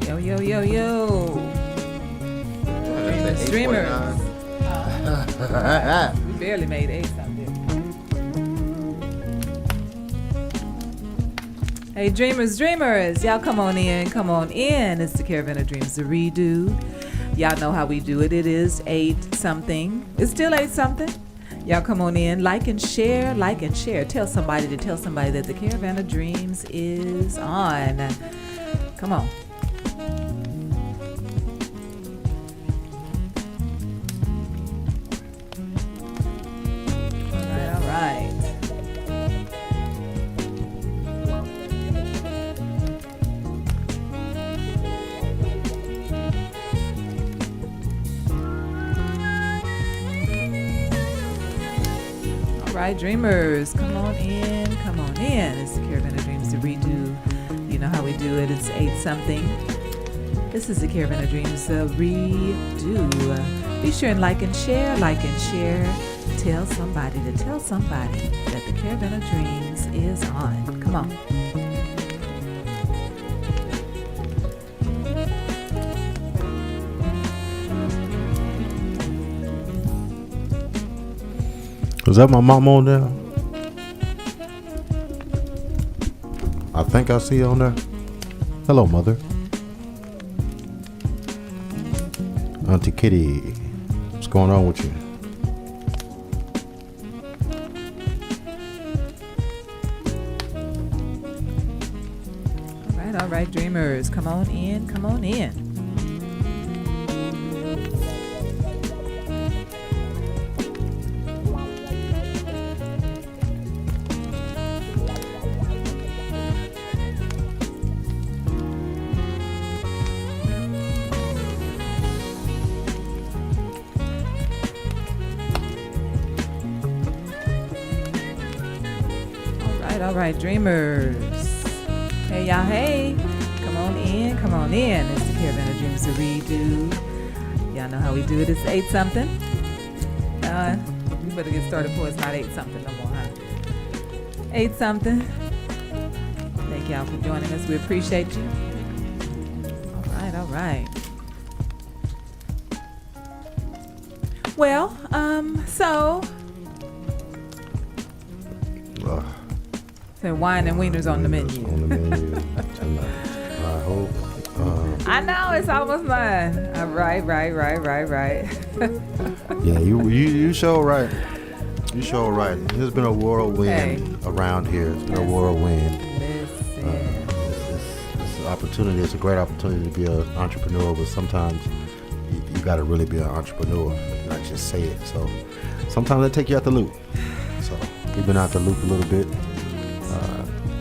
Yo, yo, yo, yo. Streamers. We barely made 8 something. Hey, dreamers. Y'all come on in. It's the Caravan of Dreams, the redo. Y'all know how we do it. It is 8 something. It's still 8 something. Y'all come on in, like and share. Tell somebody that the Caravan of Dreams is on. Come on. All right. All right, dreamers, come on in. It's the Caravan of Dreams, the redo. You know how we do it. It's 8 something. This is the Caravan of Dreams, the redo. Be sure and like and share. Tell somebody that the Caravan of Dreams is on. Come on. Is that my mom on there? I think I see you on there. Hello, mother. Auntie Kitty, what's going on with you? All right, dreamers, come on in. All right, dreamers. Hey, y'all, hey. Come on in. It's the Caravan of Dreams, the redo. Y'all know how we do it. It's 8 something. We better get started before it's not 8 something no more, huh? 8 something. Thank y'all for joining us. We appreciate you. All right. Well, so wine and wieners on the menu. Tonight. I hope. I know it's almost 9. Right. Yeah, you sure right. You sure right. There's been a whirlwind around here. It's been a whirlwind. This opportunity. It's a great opportunity to be an entrepreneur, but sometimes you got to really be an entrepreneur, not just say it. So sometimes they take you out the loop. So we've been out the loop a little bit.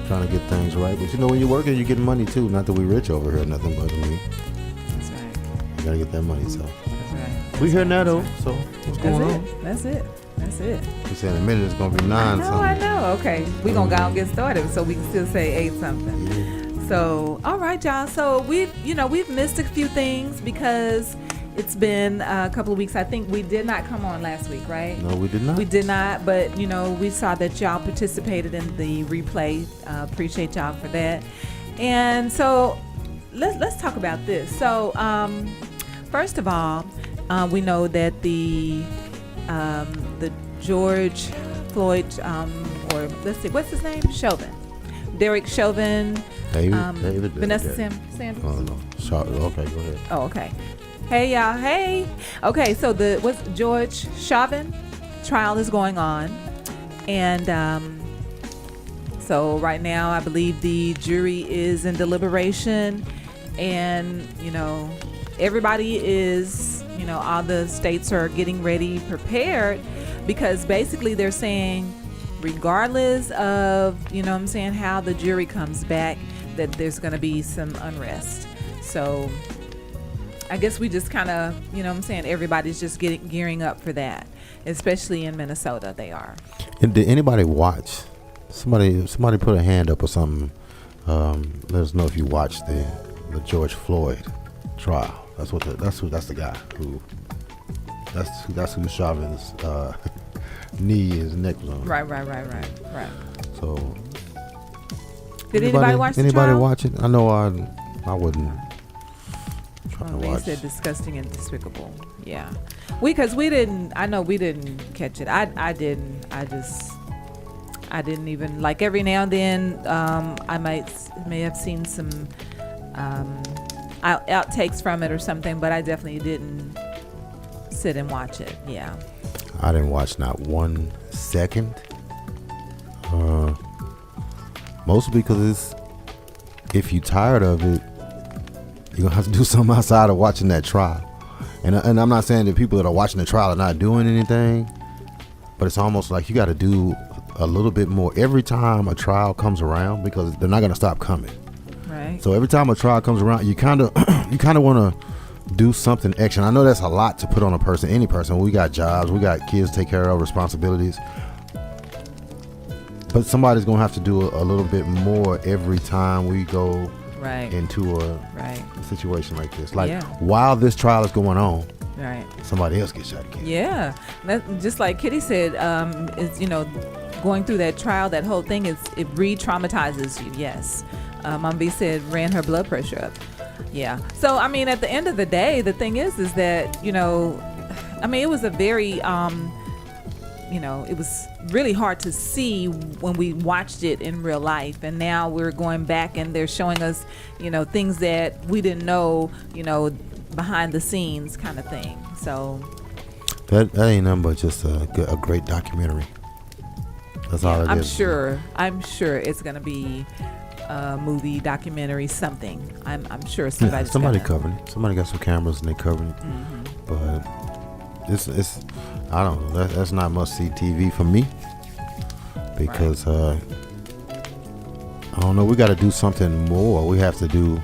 Trying to get things right, but you know when you're working, you're getting money too. Not that we rich over here, nothing but me. That's right. You gotta get that money, so. That's right. We here now though. So what's going on? That's it. You said in a minute it's gonna be 9 something. I know. Okay, we gonna go and get started, so we can still say 8 something. Yeah. So all right, y'all. So we've missed a few things because it's been a couple of weeks. I think we did not come on last week, right? No, we did not. We did not, but we saw that y'all participated in the replay. Appreciate y'all for that. And so let's talk about this. So first of all, we know that the George Floyd, or let's see, what's his name? Chauvin. Derek Chauvin. David Vanessa Sanders. Oh no. Okay, go ahead. Oh, okay. Hey y'all, hey. Okay, so the George Chauvin trial is going on, and so right now I believe the jury is in deliberation, and everybody is, all the states are getting ready, prepared, because basically they're saying, regardless of how the jury comes back, that there's going to be some unrest. So I guess we just kind of, everybody's just gearing up for that, especially in Minnesota. They are. And did anybody watch? Somebody put a hand up or something. Let us know if you watched the George Floyd trial. That's the guy who. That's who Chauvin's knee, his neck was on. Right. So. Did anybody watch the trial? Anybody watch it? I know I wouldn't. They said disgusting and despicable. Yeah, because we didn't. I know we didn't catch it. I didn't. I didn't even like. Every now and then, I may have seen some outtakes from it or something, but I definitely didn't sit and watch it. Yeah. I didn't watch not 1 second. Mostly because if you're tired of it, you're gonna have to do something outside of watching that trial. And I'm not saying that people that are watching the trial are not doing anything, but it's almost like you got to do a little bit more every time a trial comes around, because they're not gonna stop coming. Right. So every time a trial comes around, you kind of want to do something extra. And I know that's a lot to put on a person, any person. We got jobs, we got kids to take care of, responsibilities. But somebody's gonna have to do a little bit more every time we go into a situation like this. Like while this trial is going on, somebody else gets shot again. Yeah, just like Kitty said, is going through that trial, that whole thing it re-traumatizes you. Yes, Mom B said ran her blood pressure up. Yeah. So I mean, at the end of the day, the thing is that I mean, it was a very it was really hard to see when we watched it in real life, and now we're going back and they're showing us things that we didn't know behind the scenes kind of thing. So that ain't nothing but just a great documentary. That's all it is. I'm sure it's gonna be a movie, documentary, something. I'm sure somebody covering it. Somebody got some cameras and they covering it. Mm-hmm. But it's I don't know. That's not must see TV for me, because I don't know. We got to do something more. We have to do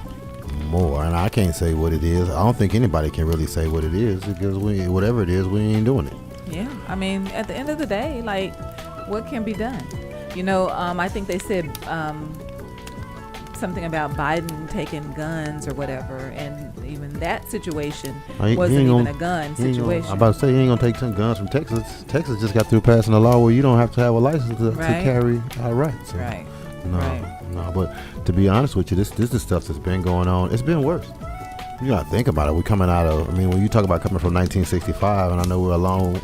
more, and I can't say what it is. I don't think anybody can really say what it is, because whatever it is, we ain't doing it. Yeah, I mean, at the end of the day, like, what can be done? I think they said something about Biden taking guns or whatever, and even that situation wasn't even a gun situation. I'm about to say, he ain't gonna take some guns from Texas. Texas just got through passing a law where you don't have to have a license to carry outright. So, right. No. But to be honest with you, this is stuff that's been going on. It's been worse. You gotta think about it. We're coming out of. I mean, when you talk about coming from 1965, and I know we're a long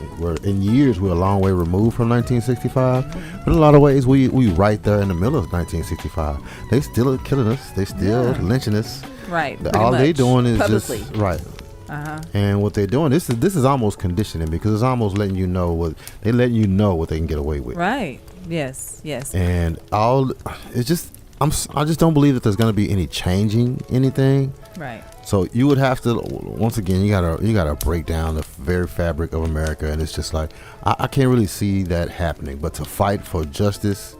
way removed from 1965. But in a lot of ways, we right there in the middle of 1965. They still are killing us. They still lynching us. Right. All they doing is publicly. Just right. And what they're doing, this is almost conditioning, because it's almost letting you know what they can get away with. Right. Yes. And I just don't believe that there's going to be any changing anything. Right. So you would have to, once again, you gotta break down the very fabric of America, and it's just like I can't really see that happening. But to fight for justice,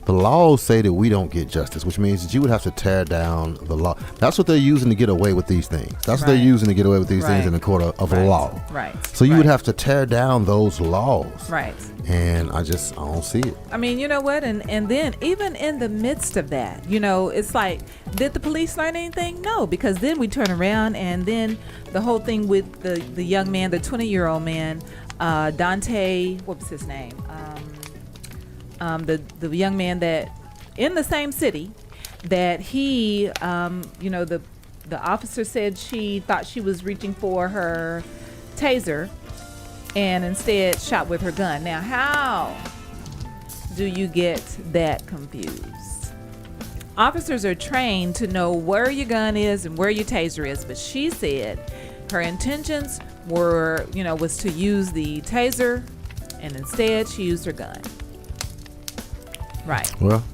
the laws say that we don't get justice, which means that you would have to tear down the law. That's what they're using to get away with these things. That's what they're using to get away with these things in the court of law. Right. So you would have to tear down those laws. Right. And I don't see it. I mean, you know what? And then even in the midst of that, it's like, did the police learn anything? No, because then we turn around, and then the whole thing with the young man, the 20-year-old man, Dante, what was his name? The young man that in the same city that he, the officer said she thought she was reaching for her taser, and instead shot with her gun. Now, how do you get that confused? Officers are trained to know where your gun is and where your taser is, but she said her intentions were, was to use the taser, and instead she used her gun. Right. Well,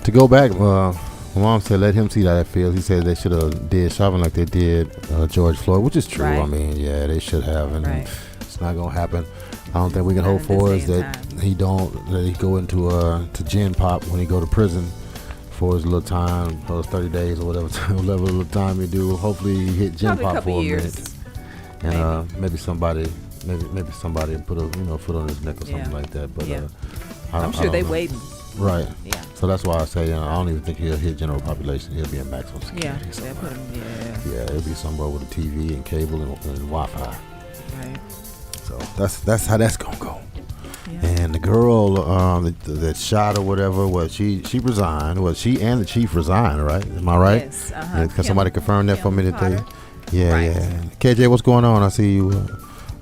to go back, my mom said let him see how that feels. He said they should have did Chauvin like they did George Floyd, which is true. Right. I mean, yeah, they should have, and it's not gonna happen. I don't think we can hope for is that he go into to Gen Pop when he go to prison for his little time, for those 30 days or whatever little time he do. Hopefully he hit Gen Pop for a minute, and maybe somebody put a foot on his neck or something like that. But I'm sure they waiting. Right. Yeah. So that's why I say I don't even think he'll hit general population. He'll be in maximum security. Yeah, it'll be somewhere with a TV and cable and Wi-Fi. Right. So that's how that's gonna go. Yeah. And the girl that shot or whatever, she resigned. Well, she and the chief resigned, right? Am I right? Yes. Can somebody confirm that for me today? Yeah, Right. yeah. KJ, what's going on? I see you.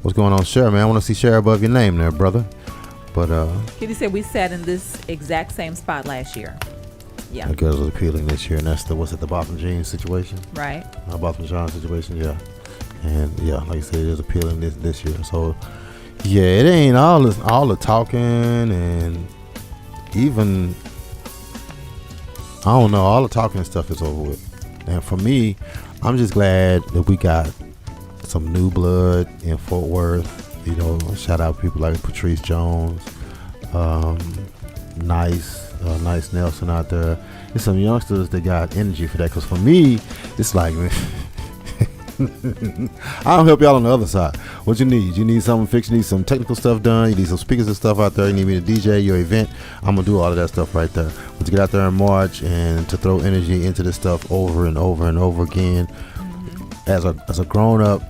What's going on, Cher, man? I want to see Cher above your name there, brother. But Kitty said we sat in this exact same spot last year. Yeah. the girls was appealing this year, and that's the Botham Jean situation, Right. Botham Jean situation, yeah. And yeah, like I said, it is appealing this year. So yeah, it ain't all the talking, and even I don't know, all the talking and stuff is over with. And for me, I'm just glad that we got some new blood in Fort Worth. You know, shout out people like Patrice Jones, Nice Nelson out there. There's some youngsters that got energy for that. Cause for me, it's like, man, I'll help y'all on the other side. What you need? You need something fixed. You need some technical stuff done. You need some speakers and stuff out there. You need me to DJ your event. I'm gonna do all of that stuff right there. But to get out there in March and to throw energy into this stuff over and over and over again, as a grown up,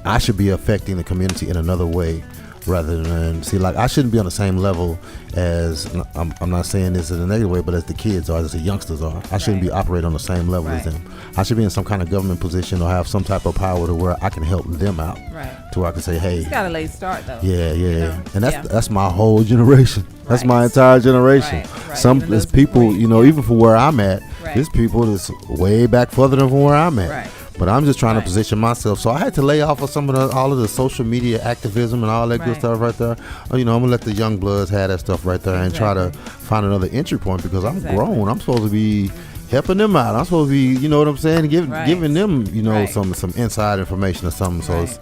I should be affecting the community in another way, rather than see, like, I shouldn't be on the same level as, I'm not saying this in a negative way, but as the kids are, as the youngsters are. I shouldn't be operating on the same level as them. I should be in some kind of government position or have some type of power to where I can help them out. Right. To where I can say, hey. It's got a late start though. Yeah, yeah. You know? And that's my whole generation. That's Right. my entire generation. Right. Some Even there's those people, before you, you know, yeah. even from where I'm at, Right. there's people that's way back further than from where I'm at. Right. But I'm just trying to Right. position myself. So I had to lay off of all of the social media activism and all that good Right. stuff right there. You know, I'm gonna let the young bloods have that stuff right there and try to Exactly. find another entry point, because I'm Exactly. grown. I'm supposed to be helping them out. I'm supposed to be, you know what I'm saying, Right. giving them, you know, Right. some inside information or something. So Right.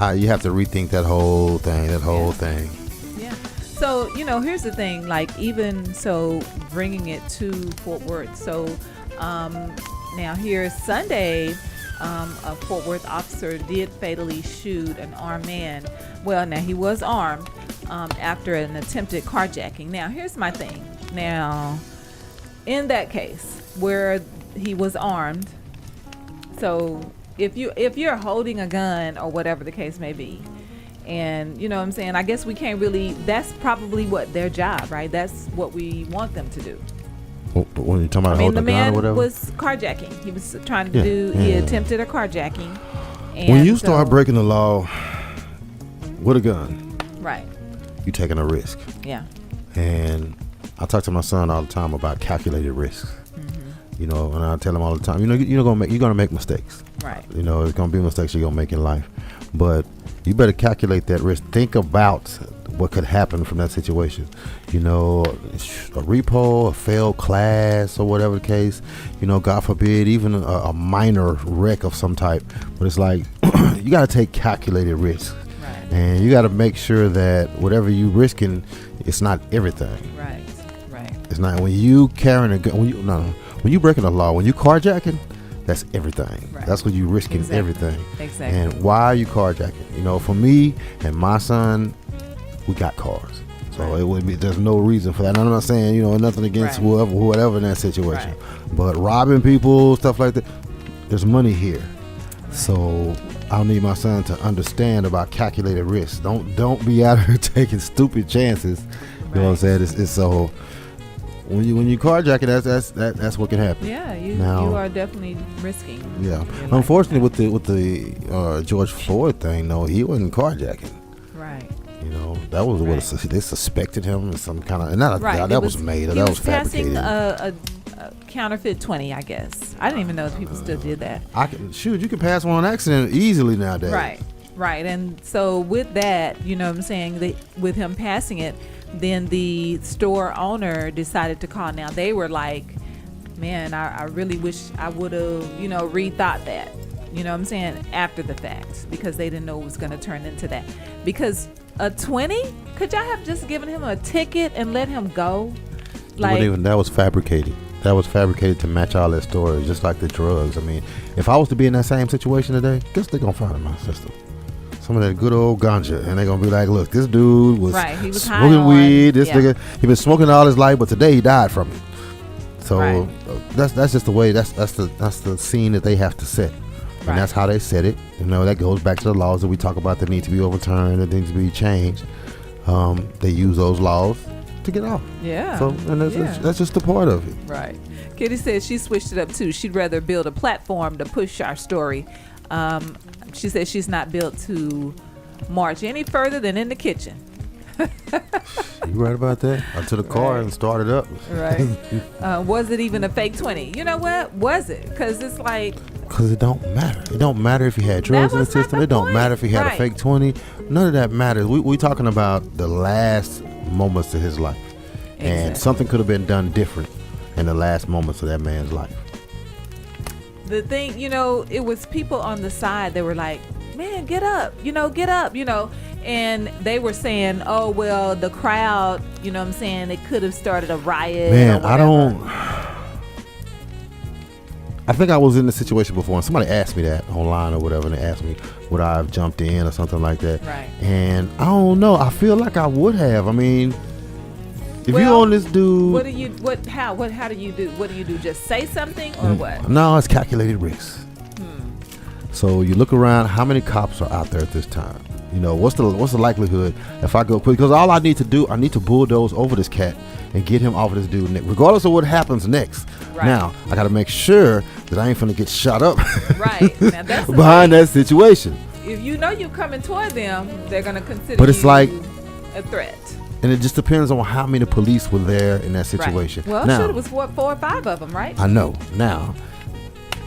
it's, you have to rethink that whole thing. Thing. Yeah. So, you know, here's the thing, like, even so, bringing it to Fort Worth. So, now here Sunday, a Fort Worth officer did fatally shoot an armed man. Well, now he was armed after an attempted carjacking. Now, here's my thing. Now, in that case where he was armed, so if you're holding a gun or whatever the case may be, and you know what I'm saying, I guess we can't really, that's probably what their job, right? That's what we want them to do. When you're talking about I mean, holding the a gun or man whatever. was carjacking. He was trying to Yeah, he yeah. attempted a carjacking. And When you start so- breaking the law with a gun, Right. you're taking a risk. Yeah. And I talk to my son all the time about calculated risks. You know, and I tell him all the time, you're gonna make mistakes. Right. You know, it's gonna be mistakes you're gonna make in life, but you better calculate that risk. Think about what could happen from that situation. You know, a repo, a failed class, or whatever the case. You know, God forbid, even a minor wreck of some type. But it's like you gotta take calculated risks, Right. and you gotta make sure that whatever you risking, it's not everything. Right. Right. It's not when you carrying a gun. When you breaking the law, when you carjacking, that's everything. Right. That's when you risking Exactly. everything. Exactly. And why are you carjacking? You know, for me and my son, we got cars, so Right. it would be. There's no reason for that. And I'm not saying, you know, nothing against Right. whoever in that situation, Right. but robbing people, stuff like that. There's money here, so I'll need my son to understand about calculated risks. Don't be out here taking stupid chances. You know what I'm saying? It's so. When you carjacking, that's what can happen. Yeah, you Now- are definitely risking. Yeah. your life. Unfortunately, with the George Floyd thing, though, he wasn't carjacking. Right. You know, that was Right. what they suspected him in some kind of. And that Right. that It was made. He That was was fabricated. passing a counterfeit 20, I guess. I didn't even know if people still did that. You can pass one on accident easily nowadays. Right. And so with that, you know what I'm saying, with him passing it, then the store owner decided to call. Now they were like, man, I really wish I would have, you know, rethought that. You know what I'm saying? After the fact, because they didn't know it was going to turn into that. Because a 20, could y'all have just given him a ticket and let him go? That was fabricated. That was fabricated to match all that stories, just like the drugs. I mean, if I was to be in that same situation today, guess they're gonna find in my system some of that good old ganja, and they're gonna be like, "Look, this dude was He was high smoking on- weed. This yeah. nigga, he been smoking all his life, but today he died from it." So Right. that's just the way. That's the scene that they have to set, and Right. that's how they set it. You know, that goes back to the laws that we talk about that need to be overturned and things to be changed. They use those laws to get off. Yeah. So, and that's just a part of it. Right. Kitty says she switched it up too. She'd rather build a platform to push our story She said she's not built to march any further than in the kitchen. You right about that? I took the car and started up. Right. Was it even a fake 20? You know what? Was it? Because it's like... Because it don't matter. It don't matter if he had drugs in the system. It don't matter if he had a fake 20. None of that matters. We talking about the last moments of his life. Exactly. And something could have been done different in the last moments of that man's life. The thing, it was people on the side that were like, man, get up, get up, and they were saying, oh, well, the crowd, what I'm saying, it could have started a riot. Man, I think I was in the situation before, and somebody asked me that online or whatever, and they asked me would I have jumped in or something like that. Right. And I don't know. I feel like I would have. I mean, if you on this dude, how do you do? Just say something or what? No, it's calculated risk. So you look around, how many cops are out there at this time? What's the likelihood if I go quick? Because all I need to do, I need to bulldoze over this cat and get him off of this dude next, regardless of what happens next. Right. Now, I got to make sure that I ain't finna get shot up right. Now, that's behind that situation. If you're coming toward them, they're going to consider but it's like a threat. And it just depends on how many police were there in that situation. Right. Well, now, it was 4 or 5 of them, right? I know. Now,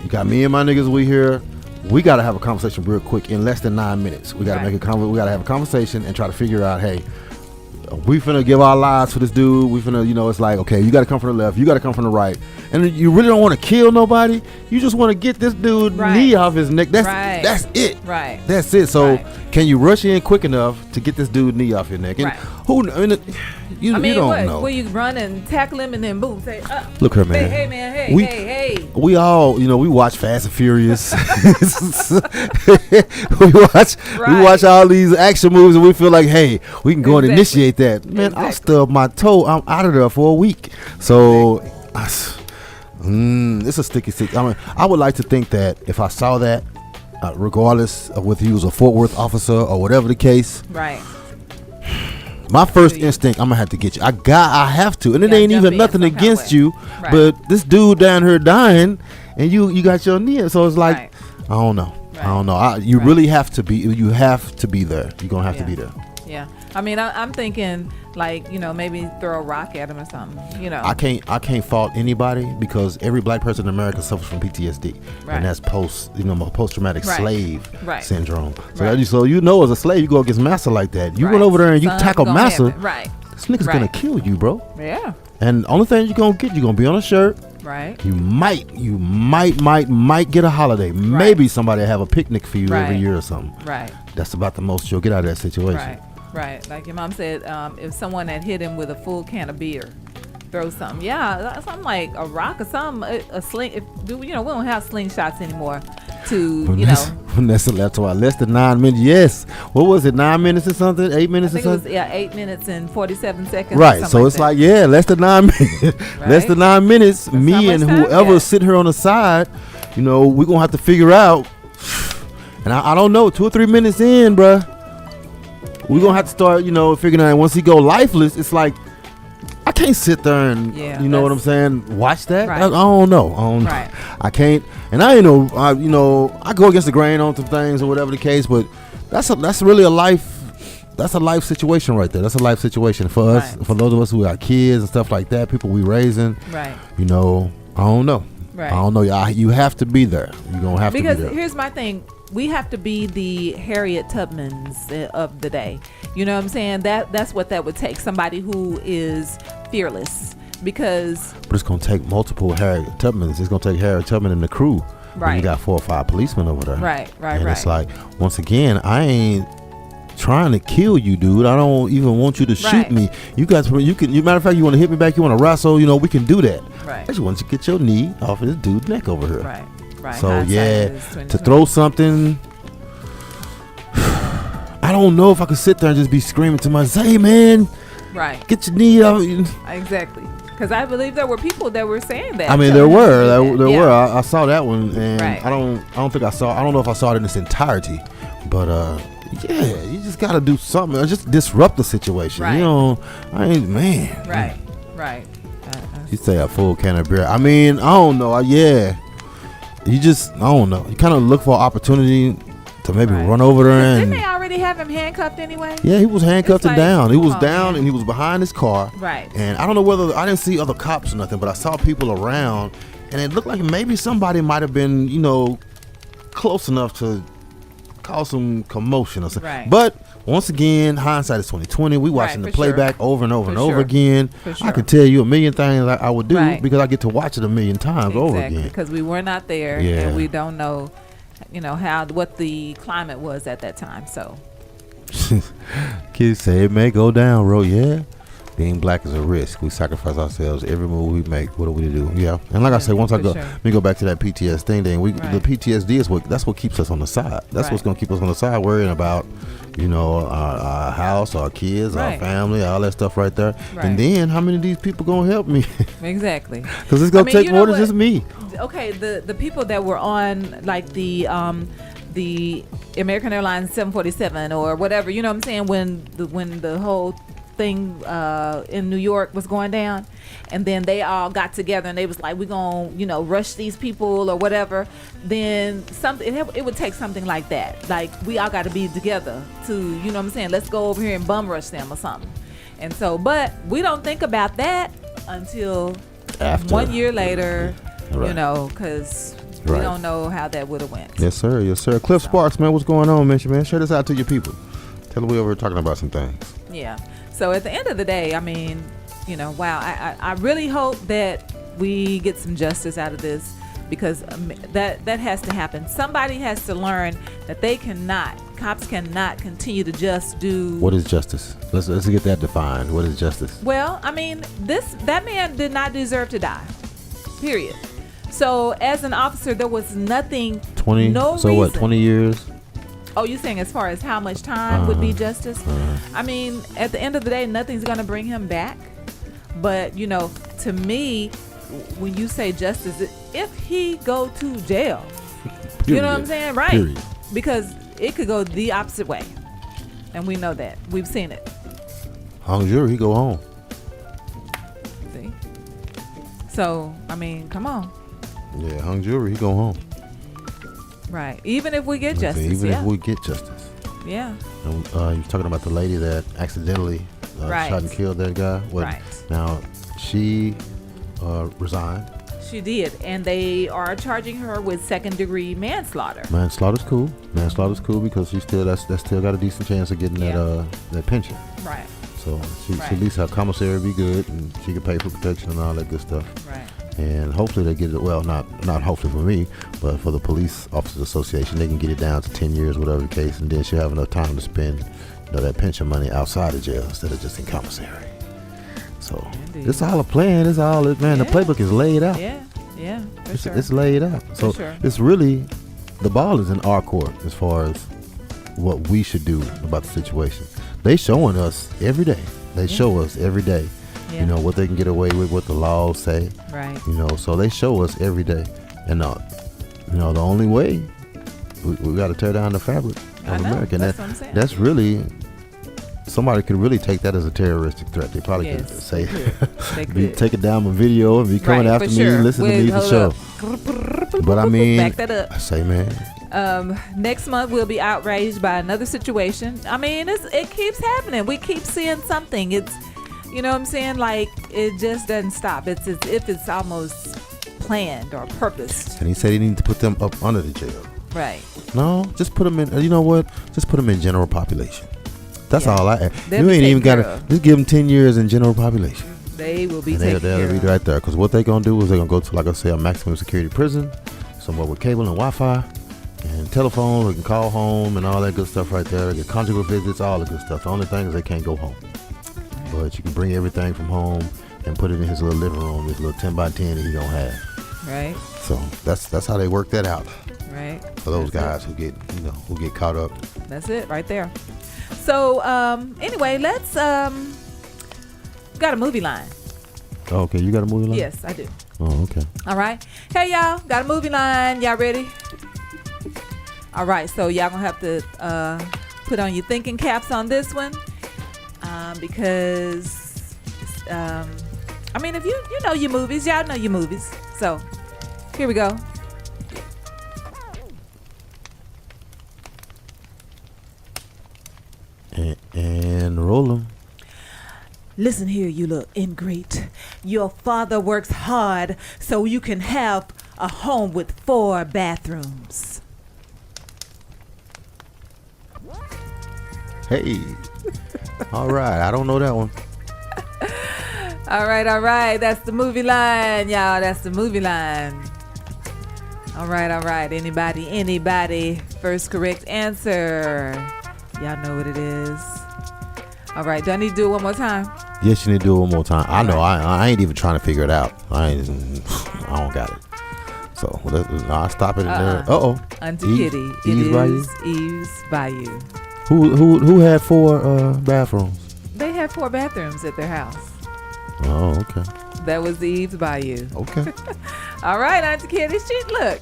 you got me and my niggas, we here. We got to have a conversation real quick in less than 9 minutes. We got to we got to have a conversation and try to figure out, hey, we finna give our lives for this dude. We finna, it's like, okay, you got to come from the left. You got to come from the right. And you really don't want to kill nobody. You just want to get this dude knee off his neck. That's it. Right. That's it. So can you rush in quick enough to get this dude knee off your neck? And you don't know. Will you run and tackle him and then boom, say, look here, man. Hey, man. Hey. We all, we watch Fast and Furious. we watch all these action movies, and we feel like, hey, we can go and initiate that. Man, I'll stub my toe. I'm out of there for a week. So, it's a sticky stick. I mean, I would like to think that if I saw that, regardless of whether he was a Fort Worth officer or whatever the case, right. My first instinct, I'm gonna have to get you. I have to, and it ain't even nothing against you, but this dude down here dying, and you got your knee. So it's like, I don't know. Right. I don't know. You really have to be. You have to be there. You're gonna have to be there. Yeah. I mean, I'm thinking like, maybe throw a rock at him or something. I can't fault anybody because every black person in America suffers from PTSD, and that's post-traumatic slave syndrome. So as a slave, you go against massa like that. You went over there and you tackle massa. Right. This nigga's gonna kill you, bro. Yeah. And the only thing you're gonna be on a shirt. Right. You might get a holiday. Right. Maybe somebody have a picnic for you every year or something. Right. That's about the most you'll get out of that situation. Right. Like your mom said, if someone had hit him with a full can of beer, throw something. Yeah, something like a rock or something, a sling. We don't have slingshots anymore. Vanessa left less than 9 minutes. Yes. What was it? 9 minutes or something? 8 minutes or something? It was, 8 minutes and 47 seconds. Right. So it's like less than 9 minutes. Less than 9 minutes. That's me and whoever sitting here on the side, we're gonna have to figure out. And I don't know. 2 or 3 minutes in, bruh. We're going to have to start, figuring out once he go lifeless, it's like, I can't sit there and, you know what I'm saying, watch that. Right. I don't know. Right. I can't. And I I go against the grain on some things or whatever the case, but that's really a life situation right there. That's a life situation for us, for those of us who got kids and stuff like that, people we raising. Right. I don't know. Right. I don't know. You have to be there. You're going to have to be there. Because here's my thing. We have to be the Harriet Tubmans of the day. You know what I'm saying? That's what that would take. Somebody who is fearless. But it's going to take multiple Harriet Tubmans. It's going to take Harriet Tubman and the crew. Right. You got 4 or 5 policemen over there. Right. And it's like, once again, I ain't trying to kill you, dude. I don't even want you to shoot me. You guys, matter of fact, you want to hit me back, you want to wrestle, we can do that. Right. I just want you to get your knee off of this dude's neck over here. Right. So to throw something, I don't know if I could sit there and just be screaming to myself, "Hey man, get your knee off." Exactly, because I believe there were people that were saying that. I mean, there were. I saw that one, and I don't know if I saw it in its entirety, but you just gotta do something, or just disrupt the situation. Right. Right. You say a full can of beer. I mean, I don't know. you just, I don't know. You kind of look for an opportunity to maybe Right. run over there Didn't and. they already have him handcuffed anyway? Yeah, he was handcuffed It's and like, down. He was come on, down man. and he was behind his car. Right. And I don't know whether I didn't see other cops or nothing, but I saw people around, and it looked like maybe somebody might have been, close enough to cause some commotion or something. Right. But once again, hindsight is 2020. We watching Right, the for sure. playback over and over For and over sure. again. For I sure. could tell you a million things I would do Right. because I get to watch it a million times over Exactly, again. because we were not there, Yeah. and we don't know, what the climate was at that time. So Kids say it may go down, bro. Yeah. Being black is a risk. We sacrifice ourselves every move we make. What do we do? Yeah. And like I said, once I for go, sure. let me go back to that PTSD thing. The Right. PTSD is that's what keeps us on the side. That's what's Right. going to keep us on the side, worrying about, our house, our kids, our Right. family, all that stuff right there. Right. And then how many of these people going to help me? exactly. Because it's going to take more than just me. Okay, the people that were on like the American Airlines 747 or whatever, you know what I'm saying, when the whole thing in New York was going down, and then they all got together and they was like, we're gonna rush these people or whatever. Then it would take something like that, like we all got to be together to, you know what I'm saying, let's go over here and bum rush them or something. And so, but we don't think about that until After. 1 year later, Right. because we Right. don't know how that would have went. Yes, sir. Yes, sir. Cliff Sparks, man, what's going on, man? Share this out to your people. Tell them we over here talking about some things. Yeah. So at the end of the day, I mean, wow, I really hope that we get some justice out of this, because that has to happen. Somebody has to learn that cops cannot continue to just do. What is justice? Let's get that defined. What is justice? Well, I mean, that man did not deserve to die. Period. So as an officer, there was nothing. 20. No so reason. what? 20 years. Oh, you saying as far as how much time would be justice? I mean, at the end of the day, nothing's going to bring him back. But, to me, when you say justice, if he go to jail, you know what I'm saying? Right. Period. Because it could go the opposite way. And we know that. We've seen it. Hung jury, he go home. See? So, I mean, come on. Yeah, hung jury, he go home. Right. Even if we get justice. Even yeah. if we get justice. Yeah. And, you was talking about the lady that accidentally Right. shot and killed that guy. Right. Now, she resigned. She did. And they are charging her with second-degree manslaughter. Manslaughter's cool. Manslaughter's cool because she that's still got a decent chance of getting that pension. Right. So she Right. at least her commissary be good, and she can pay for protection and all that good stuff. Right. And hopefully they get it. Well, not hopefully for me, but for the Police Officers Association, they can get it down to 10 years, whatever the case, and then she'll have enough time to spend, that pension money outside of jail instead of just in commissary. So Indeed. it's all a plan. It's all it, man. The Yeah. playbook is laid out. Yeah. Yeah. For sure. It's laid out. So sure. it's really the ball is in our court as far as what we should do about the situation. They showing us every day. They show us every day. Yeah. What they can get away with, what the laws say. Right. So they show us every day. And, the only way, we got to tear down the fabric I of know. America. And That's what I'm saying. that's really, somebody could really take that as a terroristic threat. They probably could Yes, say, They be could. taking down my video and be coming Right, after for me sure. and listening to me for Hold show. up. But I mean, Back that up. I say, man, Next month we'll be outraged by another situation. I mean, it keeps happening. We keep seeing something. It's, you know what I'm saying? Like, it just doesn't stop. It's as if it's almost planned or purposed. and he said he needed to put them up under the jail. Right. No, just put them in. You know what? Just put them in general population. That's Yeah. all I. They'll You be ain't even taken got care to of. just give them 10 years in general population. They will be And taken they'll care be of. right there. Because what they're going to do is they're going to go to, like I say, a maximum security prison, somewhere with cable and Wi-Fi and telephone. They can call home and all that good stuff right there. They get conjugal visits, all the good stuff. The only thing is they can't go home. But you can bring everything from home and put it in his little living room, his little 10 by 10 that he's going to have. Right. So that's how they work that out Right. for those That's guys who get caught up. That's it right there. So anyway, let's got a movie line. Oh, okay, you got a movie line? Yes, I do. Oh, okay. All right. Hey y'all, got a movie line. Y'all ready? All right. So y'all gonna have to put on your thinking caps on this one, because I mean, if you know your movies, y'all know your movies. So here we go. Listen here, you little ingrate. Your father works hard so you can have a home with 4 bathrooms. Hey. All right. I don't know that one. All right. That's the movie line, y'all. That's the movie line. All right. Anybody? First correct answer. Y'all know what it is. All right. Do I need to do it one more time? Yes, you need to do it one more time. I know. I ain't even trying to figure it out. I don't got it. So I'll stop it in there. Auntie Kitty. Eve's Bayou? Eve's Bayou. Who had 4 bathrooms? They had 4 bathrooms at their house. Oh, okay. That was the Eve's Bayou. Okay. All right, Auntie Kitty. She know.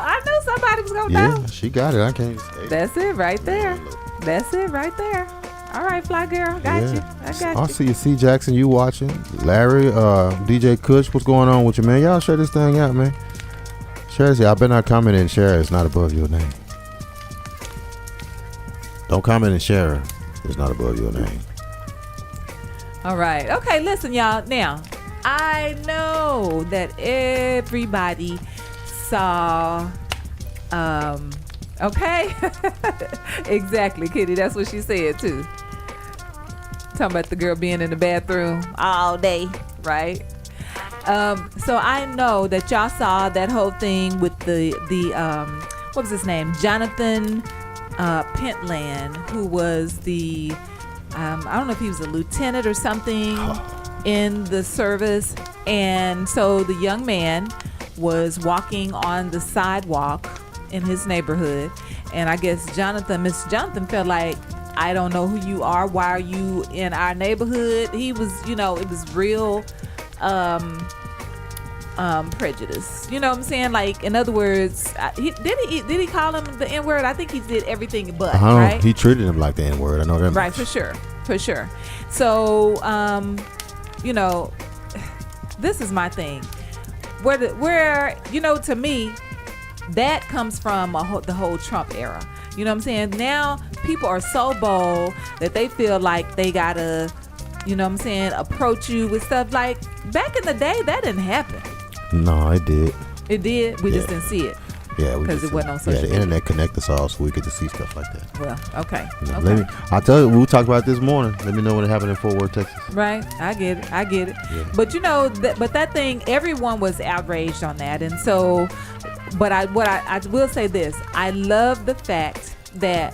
I knew somebody was gonna know. Yeah, she got it. I can't. That's it right there. All right, Fly Girl. Got you. I got I'll you. see you. C. Jackson, you watching. Larry, DJ Kush, what's going on with you, man? Y'all share this thing out, man. Share this. I better not comment and share. It's not above your name. Don't comment and share. It's not above your name. All right. Okay, listen, y'all. Now, I know that everybody saw okay? Exactly, Kitty. That's what she said too. Talking about the girl being in the bathroom all day, right? So I know that y'all saw that whole thing with the what was his name? Jonathan Pentland, who was the I don't know if he was a lieutenant or something in the service. And so the young man was walking on the sidewalk in his neighborhood, and I guess Mr. Jonathan felt like, I don't know who you are, why are you in our neighborhood? He was, it was real prejudice. You know what I'm saying? Like, in other words, did he call him the N-word? I think he did everything but, right? He treated him like the N-word. I know that. Right, for sure. So, this is my thing. Where to me, that comes from the whole Trump era. You know what I'm saying? Now people are so bold that they feel like they gotta, approach you with stuff. Like, back in the day, that didn't happen. No, it did. It did. We just didn't see it. Yeah, because it wasn't on social media. The internet connect us all, so we get to see stuff like that. Well, okay. I'll tell you, we talked about this morning. Let me know when it happened in Fort Worth, Texas. Right, I get it. Yeah. But that thing, everyone was outraged on that, and so. But I will say this: I love the fact that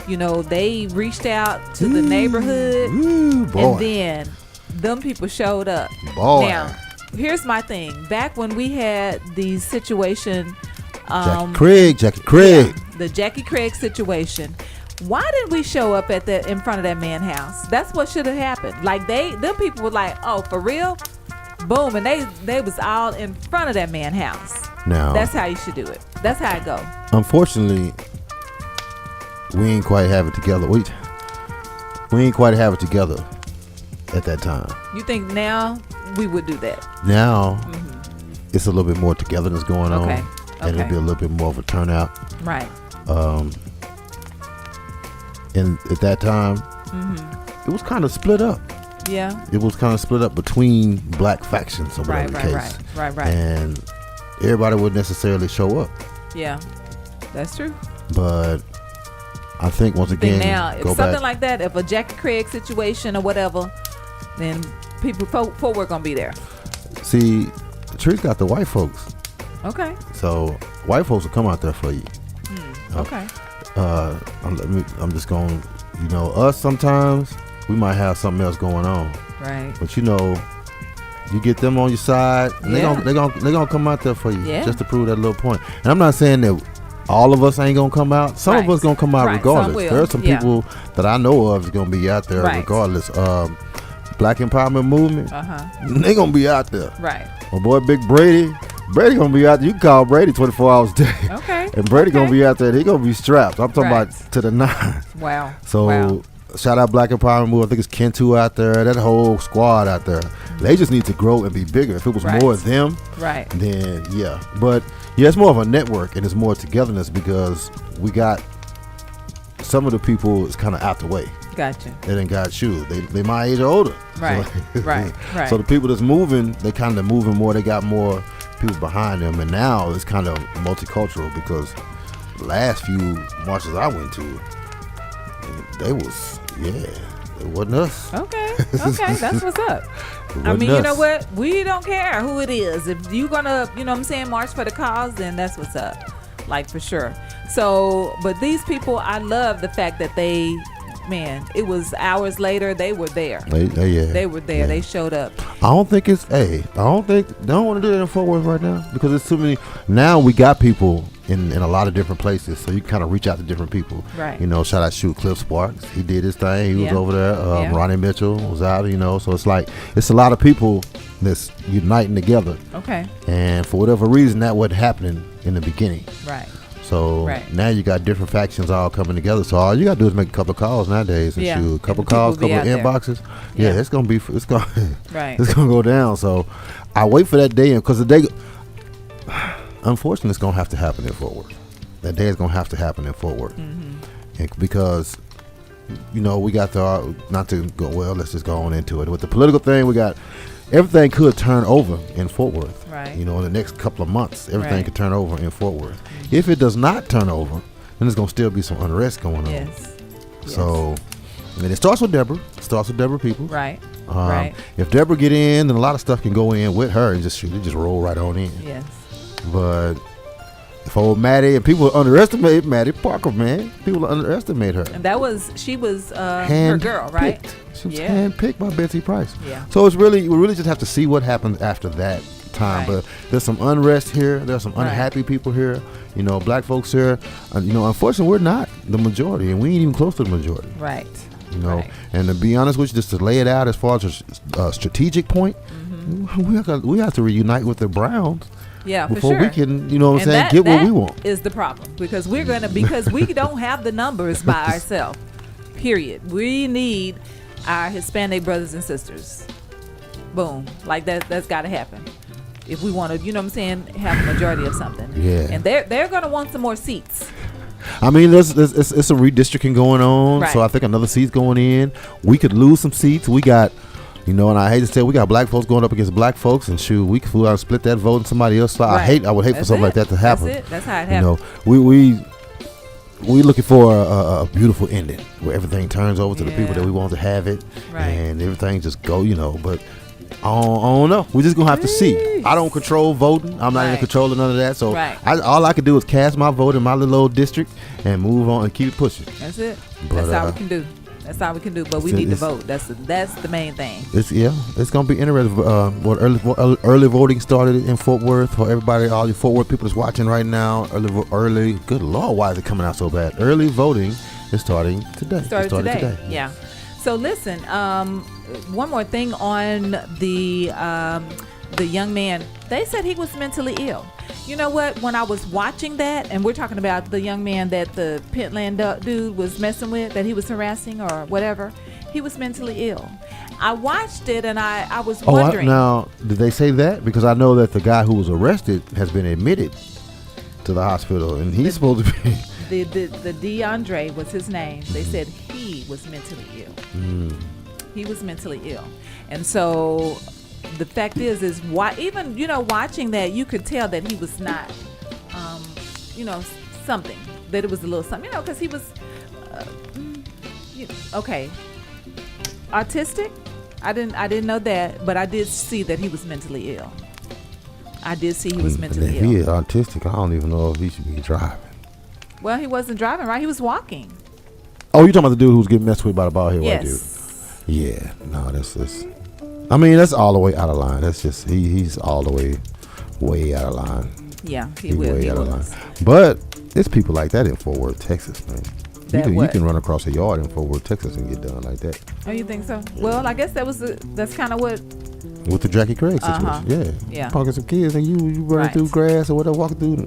they reached out to the neighborhood, and then them people showed up. Boy. Now, here's my thing: back when we had the situation. Jackie Craig. Yeah, the Jackie Craig situation. Why didn't we show up in front of that man's house? That's what should have happened. Like, them people were like, oh, for real? Boom, and they was all in front of that man's house. Now, that's how you should do it. That's how it go. Unfortunately, we ain't quite have it together. We ain't quite have it together at that time. You think now we would do that? Now, it's a little bit more togetherness going on. Okay. And it'll be a little bit more of a turnout. Right. And at that time, it was kind of split up. Yeah. It was kind of split up between black factions or whatever the case. Right. And everybody wouldn't necessarily show up. Yeah, that's true. But I think once again, now, if something like that, if a Jackie Craig situation or whatever, then people we're gonna be there. See, the tree's got the white folks. Okay. So white folks will come out there for you. Okay. I'm just going, us sometimes we might have something else going on. Right. But you get them on your side, and they're gonna come out there for you just to prove that little point. And I'm not saying that all of us ain't gonna come out. Some of us gonna come out regardless. There are some people that I know of is gonna be out there regardless. Black Empowerment Movement, they gonna be out there. Right. My boy Big Brady gonna be out there. You can call Brady 24 hours a day. Okay. And Brady gonna be out there. He gonna be strapped. I'm talking about to the 9. Wow. So shout out Black Empowerment Movement. I think it's Kentu out there. That whole squad out there. They just need to grow and be bigger. If it was more of them, then yeah. But yeah, it's more of a network and it's more togetherness because we got some of the people is kind of out the way. Gotcha. They done got shoes. They my age or older. Right. So, Right. So the people that's moving, they kind of moving more. They got more people behind them, and now it's kind of multicultural because the last few marches I went to, they was it wasn't us. Okay. That's what's up. I Wasn't mean, you us. know what? We don't care who it is. If you gonna, you know what I'm saying, march for the cause, then that's what's up. Like, for sure. So, but these people, I love the fact that they, man, it was hours later, they were there. They were there. Yeah. They showed up. I don't think they don't want to do it in Fort Worth right now because it's too many. Now we got people in a lot of different places, so you kind of reach out to different people. Right. You know, shout out Cliff Sparks. He did his thing. He was over there. Ronnie Mitchell was out. You know, so it's like it's a lot of people that's uniting together. Okay. And for whatever reason, that wasn't happening in the beginning. Right. So now you got different factions all coming together. So all you gotta do is make a couple of calls nowadays and shoot a couple of calls, couple of inboxes. Yeah, it's gonna right. It's gonna go down. So I wait for that day because the day, unfortunately, it's gonna have to happen in Fort Worth. That day is gonna have to happen in Fort Worth, and because you know we got the not to go well. Let's just go on into it with the political thing. We got. Everything could turn over in Fort Worth. Right. You know, in the next couple of months, everything could turn over in Fort Worth. If it does not turn over, then there's going to still be some unrest going on. Yes. So, I mean, it starts with Deborah. It starts with Deborah people. Right. If Deborah get in, then a lot of stuff can go in with her and just roll right on in. Yes. But if old Maddie, and people underestimate Maddie Parker, man. People underestimate her. And she was her girl, right? She was handpicked by Betsy Price. Yeah. So we really just have to see what happens after that time. But there's some unrest here. There's some unhappy people here. You know, black folks here. You know, unfortunately, we're not the majority, and we ain't even close to the majority. Right. You know, and to be honest with you, just to lay it out as far as a strategic point, we have to reunite with the Browns. Yeah, before for sure. we can, you know what I'm saying, get what we want. Is the problem because we don't have the numbers by ourselves. Period. We need our Hispanic brothers and sisters. Boom. Like that's got to happen. If we want to, you know what I'm saying, have a majority of something. Yeah. And they're going to want some more seats. I mean, it's a redistricting going on, so I think another seat's going in. We could lose some seats. We got, you know, and I hate to say we got black folks going up against black folks, and shoot, we could split that vote in somebody else. So I would hate for something like that to happen. That's it. That's how it happens. You know, we looking for a beautiful ending where everything turns over to the people that we want to have it, and everything just go, you know. But I don't know. We're just gonna have to see. I don't control voting. I'm not in control of none of that. So all I can do is cast my vote in my little old district and move on and keep it pushing. That's it. That's all we can do. That's all we can do. But we need to vote. That's the main thing. It's gonna be interesting. What early voting started in Fort Worth for everybody. All you Fort Worth people that's watching right now. Early. Good Lord, why is it coming out so bad? Early voting is starting today. Started today. Yeah. So listen. One more thing on the young man. They said he was mentally ill. You know what? When I was watching that, and we're talking about the young man that the Pentland dude was messing with, that he was harassing or whatever, he was mentally ill. I watched it and I was wondering. Now, did they say that? Because I know that the guy who was arrested has been admitted to the hospital, and he's supposed to be. The DeAndre was his name. They said he was mentally ill. He was mentally ill, and so. The fact is why even watching that you could tell that he was not something, that it was a little something, because he was autistic. I didn't know that, but I did see that he was mentally ill. If he is autistic, I don't even know if he should be driving. Well, he wasn't driving, right? He was walking. Oh, you talking about the dude who was getting messed with by the bald head white dude? Yeah, no, that's I mean, that's all the way out of line. That's just he's all the way out of line. Yeah, he will. Way out of line. But it's people like that in Fort Worth, Texas, man. You can run across a yard in Fort Worth, Texas, and get done like that. Oh, you think so? Well, I guess that's kind of what. With the Jackie Craig situation, yeah. Talking some kids and you running through grass or whatever, walking through.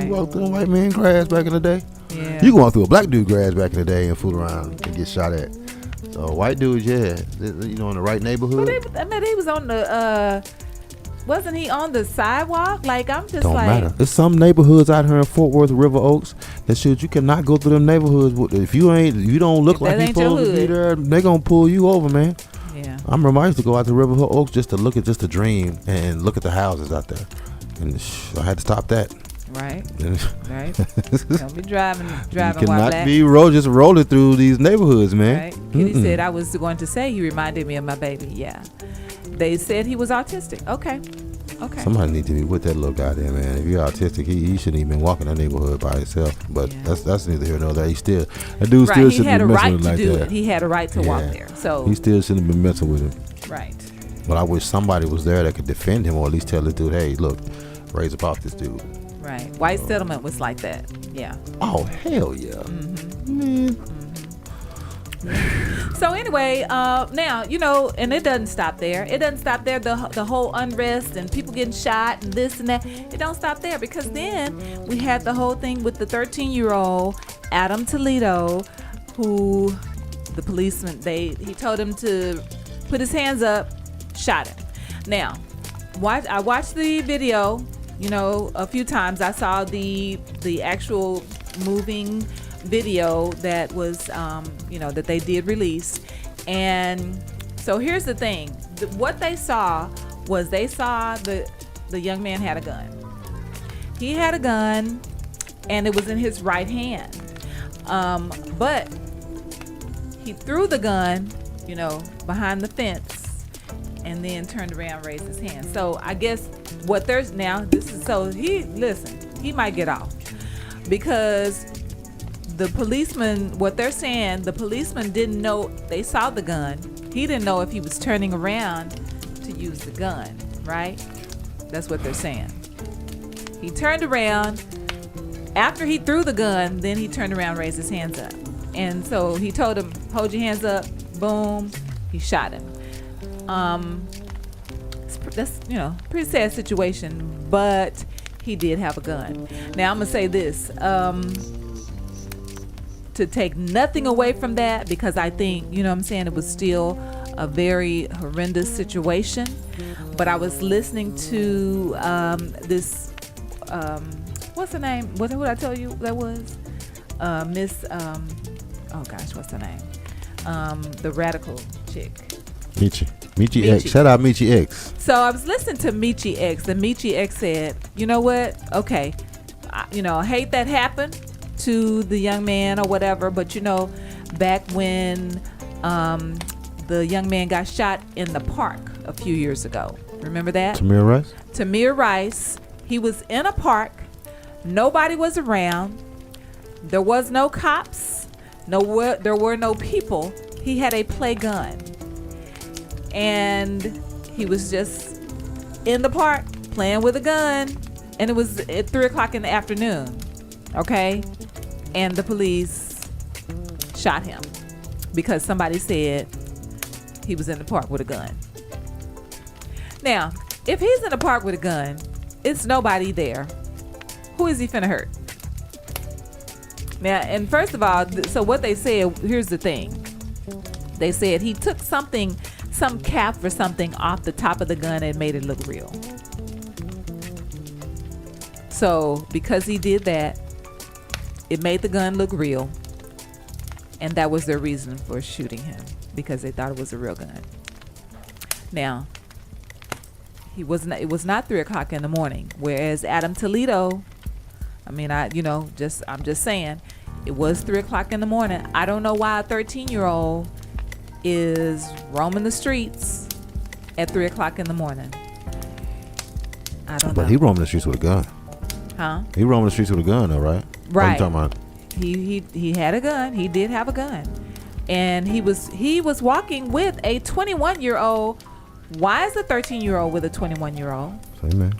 You walk through white man grass back in the day. Yeah. You can walk through a black dude grass back in the day and fool around and get shot at. So white dudes, in the right neighborhood. But he was on the wasn't he on the sidewalk? Like, I'm just Don't like, matter. There's some neighborhoods out here in Fort Worth, River Oaks, that shit you cannot go through them neighborhoods. If you don't look If like that you ain't your supposed to be hood. there, they gonna pull you over, man. yeah. I remember I used to go out to River Oaks just to dream and look at the houses out there, and I had to stop that. Right. And Right. Don't be driving you while cannot black. be just rolling through these neighborhoods, man. Right. Kitty said I was going to say he reminded me of my baby. Yeah. They said he was autistic. Okay. Somebody need to be with that little guy there, man. If you're autistic, he shouldn't even been walking that neighborhood by himself. But Yeah. that's neither here nor there. That dude Right. still He shouldn't had be a messing right with him to like do that. it. He had a right to walk Yeah. there. So He still shouldn't have been messing with him. right. But I wish somebody was there that could defend him, or at least tell this dude, hey, look, raise up off this dude. Right. White settlement was like that. Yeah. Oh, hell yeah. Man. So anyway, now, and it doesn't stop there. It doesn't stop there. The whole unrest and people getting shot and this and that. It don't stop there, because then we had the whole thing with the 13-year-old Adam Toledo, who the policeman, he told him to put his hands up, shot him. Now, I watched the video, a few times. I saw the actual moving video that was that they did release. And so here's the thing, what they saw was the young man had a gun. He had a gun, and it was in his right hand, but he threw the gun behind the fence, and then turned around, raised his hand. So I guess he might get off, because the policeman, what they're saying, the policeman didn't know. They saw the gun. He didn't know if he was turning around to use the gun, right? That's what they're saying. He turned around. After he threw the gun, then he turned around, raised his hands up. And so he told him, hold your hands up. Boom. He shot him. That's, pretty sad situation, but he did have a gun. Now, I'm going to say this. To take nothing away from that, because I think, it was still a very horrendous situation. But I was listening to this, what's her name? What did I tell you that was? Miss, what's her name? The radical chick. Michi X. Shout out Michi X. So I was listening to Michi X, and Michi X said, you know what? Okay, I hate that happened to the young man or whatever, but back when the young man got shot in the park a few years ago, remember that? Tamir Rice, he was in a park, nobody was around, there was no cops, there were no people. He had a play gun, and he was just in the park playing with a gun, and it was at 3:00 in the afternoon. Okay, and the police shot him because somebody said he was in the park with a gun. Now, if he's in the park with a gun, it's nobody there. Who is he finna hurt? Now, and first of all, so what they said, here's the thing. They said he took some cap or something off the top of the gun and made it look real. So because he did that, it made the gun look real, and that was their reason for shooting him, because they thought it was a real gun. Now, it was not 3:00 in the morning, whereas Adam Toledo, I'm just saying, it was 3:00 in the morning. I don't know why a 13-year-old is roaming the streets at 3:00 in the morning. I don't know. But he roaming the streets with a gun. Huh? He roaming the streets with a gun, though, right? Right. What are you talking about? He had a gun. He did have a gun, and he was walking with a 21-year-old. Why is a 13-year-old with a 21-year-old? Same man.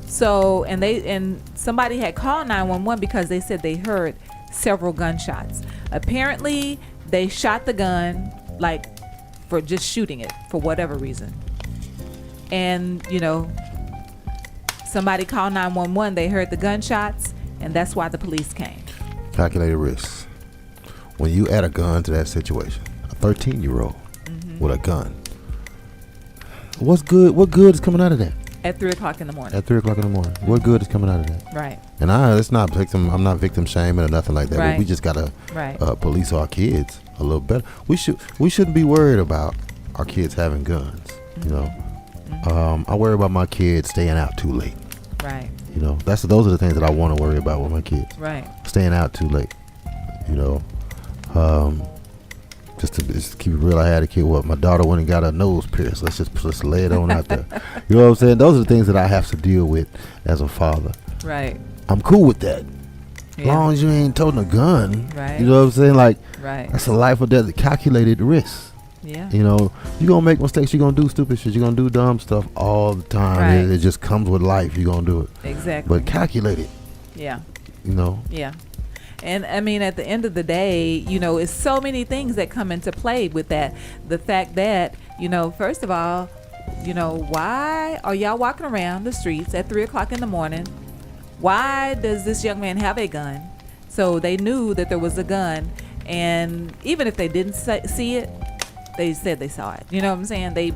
So, and somebody had called 911 because they said they heard several gunshots. Apparently, they shot the gun, like, for just shooting it for whatever reason. And somebody called 911. They heard the gunshots, and that's why the police came. Calculated risks. When you add a gun to that situation, a 13-year-old with a gun, What's good? What good is coming out of that? At 3 o'clock in the morning. At 3 o'clock in the morning. What good is coming out of that? Right. And it's not victim. I'm not victim shaming or nothing like that. Right. But we just gotta Right. police our kids a little better. We shouldn't be worried about our kids having guns. You know, I worry about my kids staying out too late. Right. You know, those are the things that I want to worry about with my kids. Right. Staying out too late. You know, just to keep it real, I had a kid. My daughter went and got her nose pierced. Let's lay it on out there. You know what I'm saying? Those are the things that I have to deal with as a father. Right. I'm cool with that. As Yeah. long as you ain't toting a gun. Right. You know what I'm saying? Like, Right. that's a life or death calculated risk. Yeah. You know, you're going to make mistakes. You're going to do stupid shit. You're going to do dumb stuff all the time. Right. It just comes with life. You're going to do it. Exactly. But calculate it, Yeah. you know. Yeah. And I mean, at the end of the day, you know, it's so many things that come into play with that. The fact that, you know, first of all, you know, why are y'all walking around the streets at 3 o'clock in the morning? Why does this young man have a gun? So they knew that there was a gun. And even if they didn't see it, they said they saw it. You know what I'm saying? They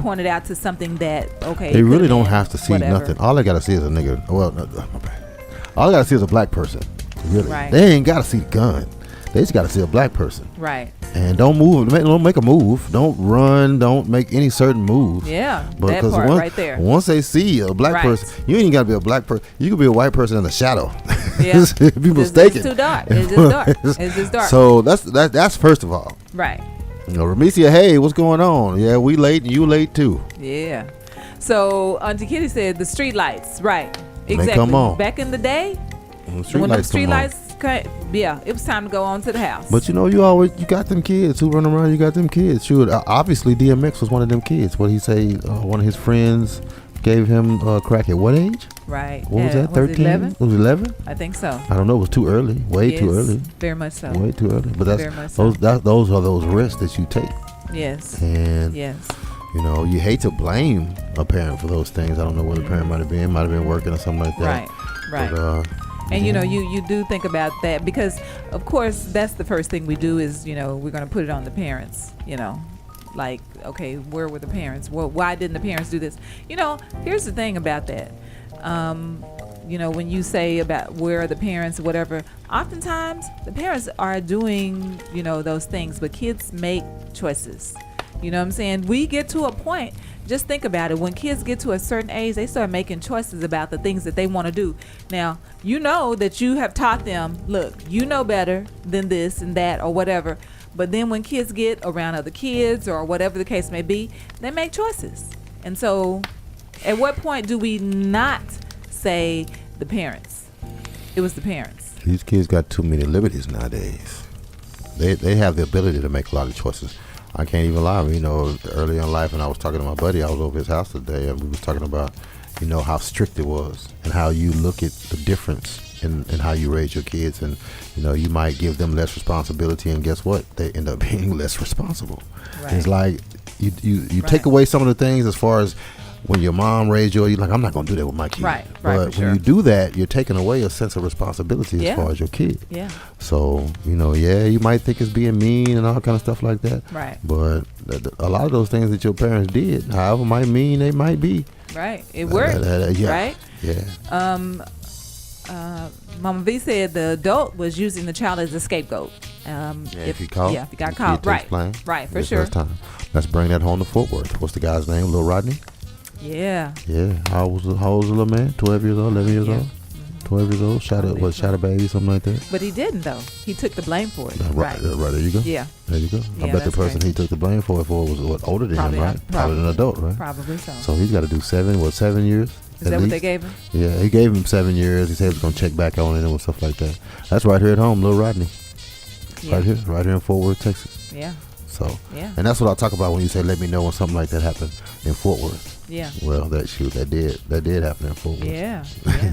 pointed out to something that, okay. They it really could've don't been have to see whatever. nothing. All they got to see is a nigga. Well, no, my bad. All they got to see is a black person. Really. Right. They ain't got to see the gun. They just got to see a black person. Right. And don't move. Don't make a move. Don't run. Don't make any certain moves. Yeah. That Because part right there. once they see a black Right. person, you ain't got to be a black person. You could be a white person in the shadow. Yeah. Be mistaken. It's too dark. It's just dark. It's just dark. So that's first of all. Right. You know, Ramicia, hey, what's going on? Yeah, we late and you late too. Yeah. So Auntie Kitty said the street lights. Right. Exactly. come on. Back in the day, When when the come street on. lights yeah, it was time to go on to the house. But you know, you got them kids who run around. You got them kids. Sure, obviously DMX was one of them kids. What he say? One of his friends gave him crack at what age? right. What was that? 13? 11? It was 11? I think so. I don't know. It was too early. Way too Yes, early. Very much so. Way too early. But Very much so. those are those risks that you take. Yes. And Yes. you know, you hate to blame a parent for those things. I don't know what the parent might have been working or something like that. Right. Right. But, and you know, you do think about that because, of course, that's the first thing we do is, you know, we're going to put it on the parents. You know, like, okay, where were the parents? Well, why didn't the parents do this? You know, here's the thing about that. You know, when you say about where are the parents, whatever, oftentimes the parents are doing, you know, those things, but kids make choices. You know what I'm saying? We get to a point, just think about it. When kids get to a certain age, they start making choices about the things that they want to do. Now, you know that you have taught them, look, you know better than this and that or whatever. But then when kids get around other kids or whatever the case may be, they make choices. And so at what point do we not say the parents? It was the parents. these kids got too many liberties nowadays. They have the ability to make a lot of choices. I can't even lie. You know, early in life, when I was talking to my buddy, I was over his house today, and we was talking about, you know, how strict it was and how you look at the difference in how you raise your kids. And, you know, you might give them less responsibility, and guess what? They end up being less responsible. Right. It's like you Right. take away some of the things as far as when your mom raised you, you're like, I'm not going to do that with my kid. Right, But for when sure. you do that, you're taking away a sense of responsibility Yeah. as far as your kid. Yeah. So, you know, yeah, you might think it's being mean and all kind of stuff like that. Right. But a lot of those things that your parents did, however might mean they might be. Right. It worked. Yeah. Right. Yeah. Mama V said the adult was using the child as a scapegoat. If he caught. Yeah, if he got the caught. kid takes Right. blame, Right, for it's sure. first time. Let's bring that home to Fort Worth. What's the guy's name? Little Rodney? Yeah. Yeah. How old was the little man? 12 years old, 11 years Yeah. old? 12 years old? Shot a baby, something like that? But he didn't, though. He took the blame for it. Right, there you go. Yeah. There you go. I Yeah, bet the that's person crazy. he took the blame for was older than Probably, him, right? Probably an adult, right? Probably so. So he's got to do 7 years? Is that what they gave him? Yeah, he gave him 7 years. He said he was going to check back on it and stuff like that. That's right here at home, Little Rodney. Yeah. Right here in Fort Worth, Texas. Yeah. So, Yeah. and that's what I talk about when you say, let me know when something like that happened in Fort Worth. Yeah. Well, that did happen in Fort Worth. Yeah. Yeah.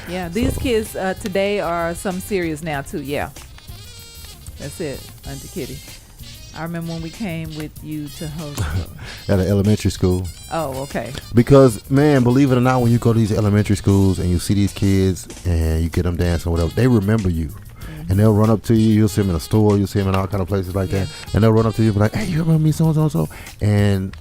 Yeah. These So- kids today are some serious now, too. Yeah. That's it, Auntie Kitty. I remember when we came with you to host. At an elementary school. Oh, okay. Because, man, believe it or not, when you go to these elementary schools and you see these kids and you get them dancing, whatever, they remember you. And they'll run up to you. You'll see them in a store. You'll see them in all kind of places like that. And they'll run up to you and be like, hey, you remember me, so-and-so, so? And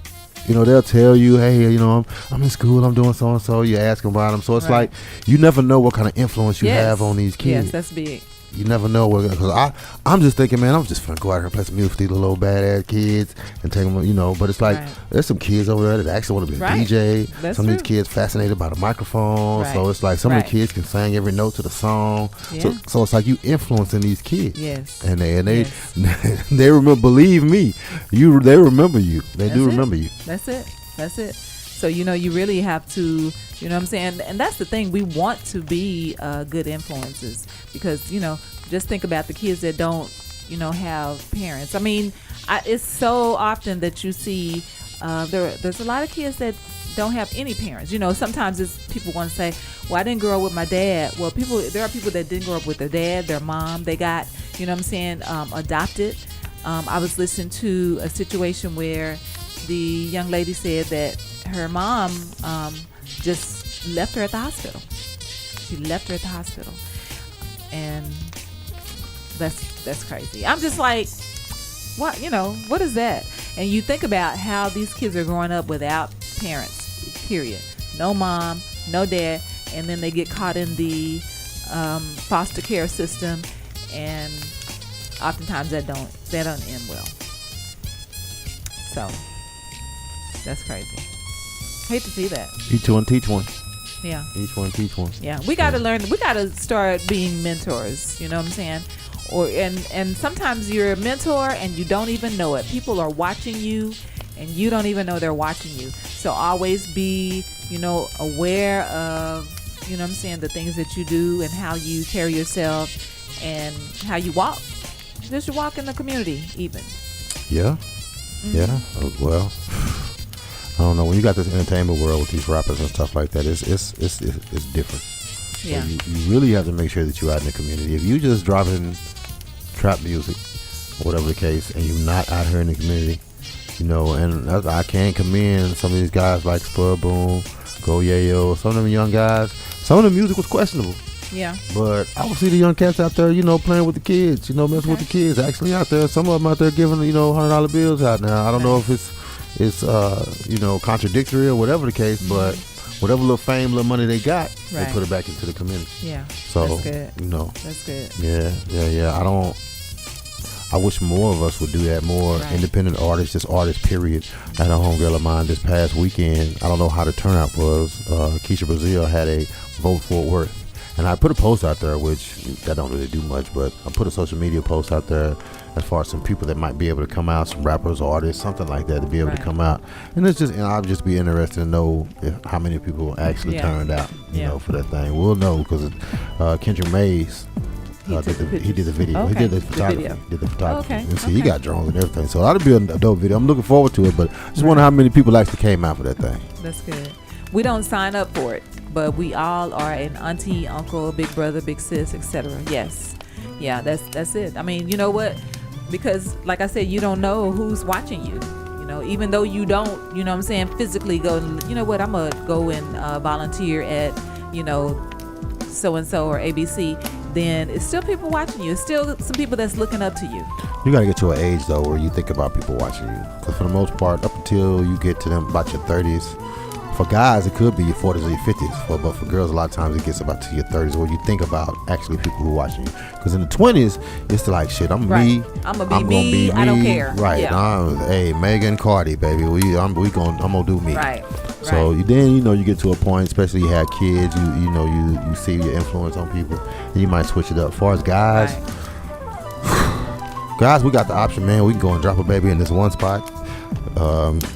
they'll tell you, hey, I'm in school, I'm doing so and so. You ask them about them, so it's Right. like you never know what kind of influence you Yes. have on these kids. Yes, that's big. You never know because I'm just thinking, man, I'm just finna go out here and play some music for these little badass kids and take them, but it's like Right. there's some kids over there that actually want to be a Right. DJ. That's some of these true. kids fascinated by the microphone, Right. so it's like some of Right. the kids can sing every note to the song. Yeah. So it's like you influencing these kids. Yes. And they Yes. they remember. Believe me, they remember you. They That's do it. remember you. That's it. So, you really have to, you know what I'm saying? And that's the thing. We want to be good influences because, just think about the kids that don't, have parents. I mean, it's so often that you see there's a lot of kids that don't have any parents. Sometimes people want to say, well, I didn't grow up with my dad. Well, there are people that didn't grow up with their dad, their mom. They got, adopted. I was listening to a situation where the young lady said that her mom just left her at the hospital. She left her at the hospital, and that's crazy. I'm just like, what? What is that? And you think about how these kids are growing up without parents. Period. No mom, no dad, and then they get caught in the foster care system, and oftentimes that don't end well. So that's crazy. Hate to see that. Each one teach one. Yeah. Each one teach one. Yeah. We got to learn. We got to start being mentors. You know what I'm saying? And sometimes you're a mentor and you don't even know it. People are watching you and you don't even know they're watching you. So always be, aware of, the things that you do and how you carry yourself and how you walk. Just you walk in the community even. Yeah. Mm-hmm. Yeah. Well, I don't know. When you got this entertainment world with these rappers and stuff like that, it's different. Yeah. So you really have to make sure that you're out in the community. If you just dropping trap music or whatever the case, and you're not out here in the community, and I can't commend some of these guys like Spud Boom, Go Yayo, some of them young guys. Some of the music was questionable. Yeah. But I would see the young cats out there, playing with the kids, messing with the kids. Actually out there, some of them out there giving, $100 bills out now. I don't know if it's contradictory or whatever the case, but whatever little fame, little money they got, they put it back into the community. Yeah. So, that's good. That's good. Yeah. I wish more of us would do that. More independent artists, just artists, period. I had a homegirl of mine this past weekend. I don't know how the turnout was. Keisha Brazil had a Vote Fort Worth. And I put a post out there, which that don't really do much, but I put a social media post out there as far as some people that might be able to come out, some rappers, artists, something like that, to be able to come out. And I'll just be interested to know how many people actually turned out, for that thing. We'll know because Kendrick Mays, he did the video. Okay. He did the photography. Okay. And see, he got drones and everything. So that'll be a dope video. I'm looking forward to it, but I just wonder how many people actually came out for that thing. That's good. We don't sign up for it, but we all are an auntie, uncle, big brother, big sis, etc. Yes. Yeah, that's it. I mean, you know what? Because like I said, you don't know who's watching you. Even though you don't, physically go, what, I'm going to go and volunteer at, so-and-so or ABC, then it's still people watching you. It's still some people that's looking up to you. You got to get to an age, though, where you think about people watching you. Because for the most part, up until you get to them about your 30s, for guys, it could be your 40s or your 50s. But for girls, a lot of times it gets about to your 30s where you think about actually people who are watching you. Because in the 20s, it's like, shit, I'm me. I'm going to be me. I don't care. Right. Yeah. Hey, Megan Cardi, baby. I'm going to do me. Right. So then, you get to a point, especially you have kids, you see your influence on people, and you might switch it up. As far as guys, guys, we got the option, man. We can go and drop a baby in this one spot,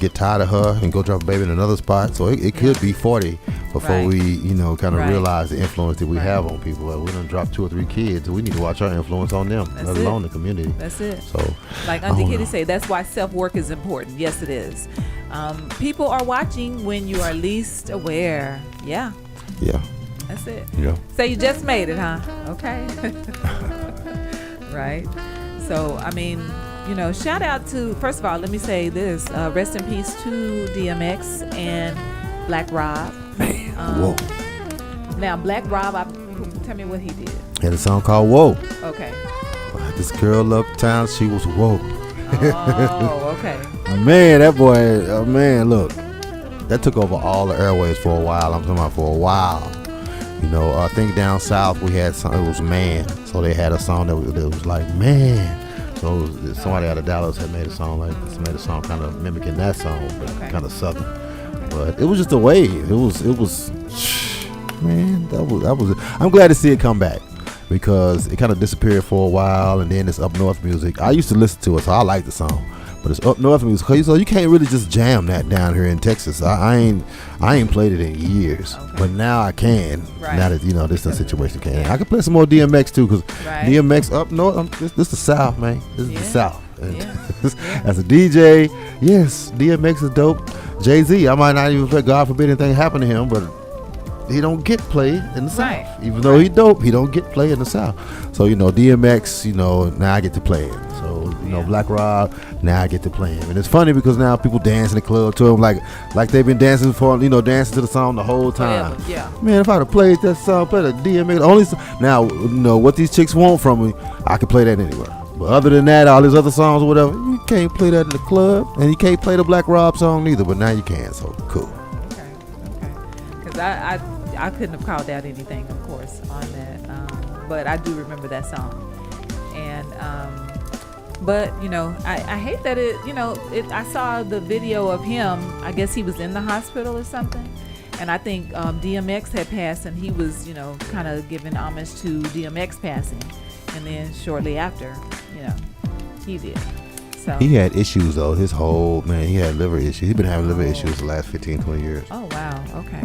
get tired of her and go drop a baby in another spot. So it could be 40 before we, kind of realize the influence that we have on people. Like, we done drop 2 or 3 kids. We need to watch our influence on them, let alone the community. That's it. So, like Auntie Kitty say, that's why self-work is important. Yes, it is. People are watching when you are least aware. Yeah. That's it. Yeah. So you just made it, huh? Okay. Right. So, I mean, shout out to, first of all, let me say this. Rest in peace to DMX and Black Rob. Man, whoa. Now, Black Rob, tell me what he did. He had a song called Whoa. Okay. This girl uptown, she was whoa. Oh, okay. Man, that boy, man, look, that took over all the airways for a while. I'm talking about for a while. You know, I think down south we had some, it was Man. So they had a song that was like, Man. So it was, somebody out of Dallas had made a song like this, made a song kind of mimicking that song, but kind of southern. But it was just a wave. It was, man, that was. I'm glad to see it come back because it kind of disappeared for a while, and then it's up north music. I used to listen to it, so I like the song. But it's up north music, so you can't really just jam that down here in Texas. I ain't played it in years, but now I can. Right. Now that this is the situation, can I can play some more DMX too, because DMX up north. This the South, man. This is the South. And as a DJ, yes, DMX is dope. Jay-Z, I might not even play. God forbid anything happen to him, but he don't get played in the South. Even though he dope, he don't get played in the South. So DMX, now I get to play him. So Black Rob, now I get to play him, and it's funny because now people dance in the club to him like they've been dancing dancing to the song the whole time. Yeah. Man, if I'd have played that song, played a DMX now, what these chicks want from me, I can play that anywhere. But other than that, all these other songs or whatever, you can't play that in the club, and you can't play the Black Rob song neither. But now you can, so cool. Okay. Because I couldn't have called out anything, of course, on that, but I do remember that song, and. But I hate that I saw the video of him. I guess he was in the hospital or something, and I think DMX had passed, and he was kind of giving homage to DMX passing, and then shortly after, he did. So he had issues though. His whole he had liver issues. He's been having liver issues the last 15-20 years. Oh wow. Okay.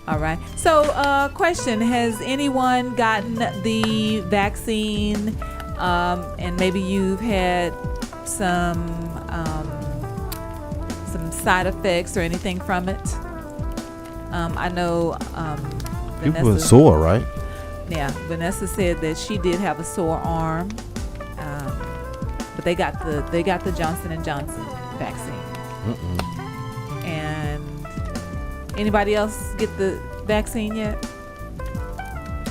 All right. So question: has anyone gotten the vaccine? And maybe you've had some side effects or anything from it. I know Vanessa, people were sore, right? Yeah, Vanessa said that she did have a sore arm, but they got the Johnson & Johnson vaccine. And anybody else get the vaccine yet?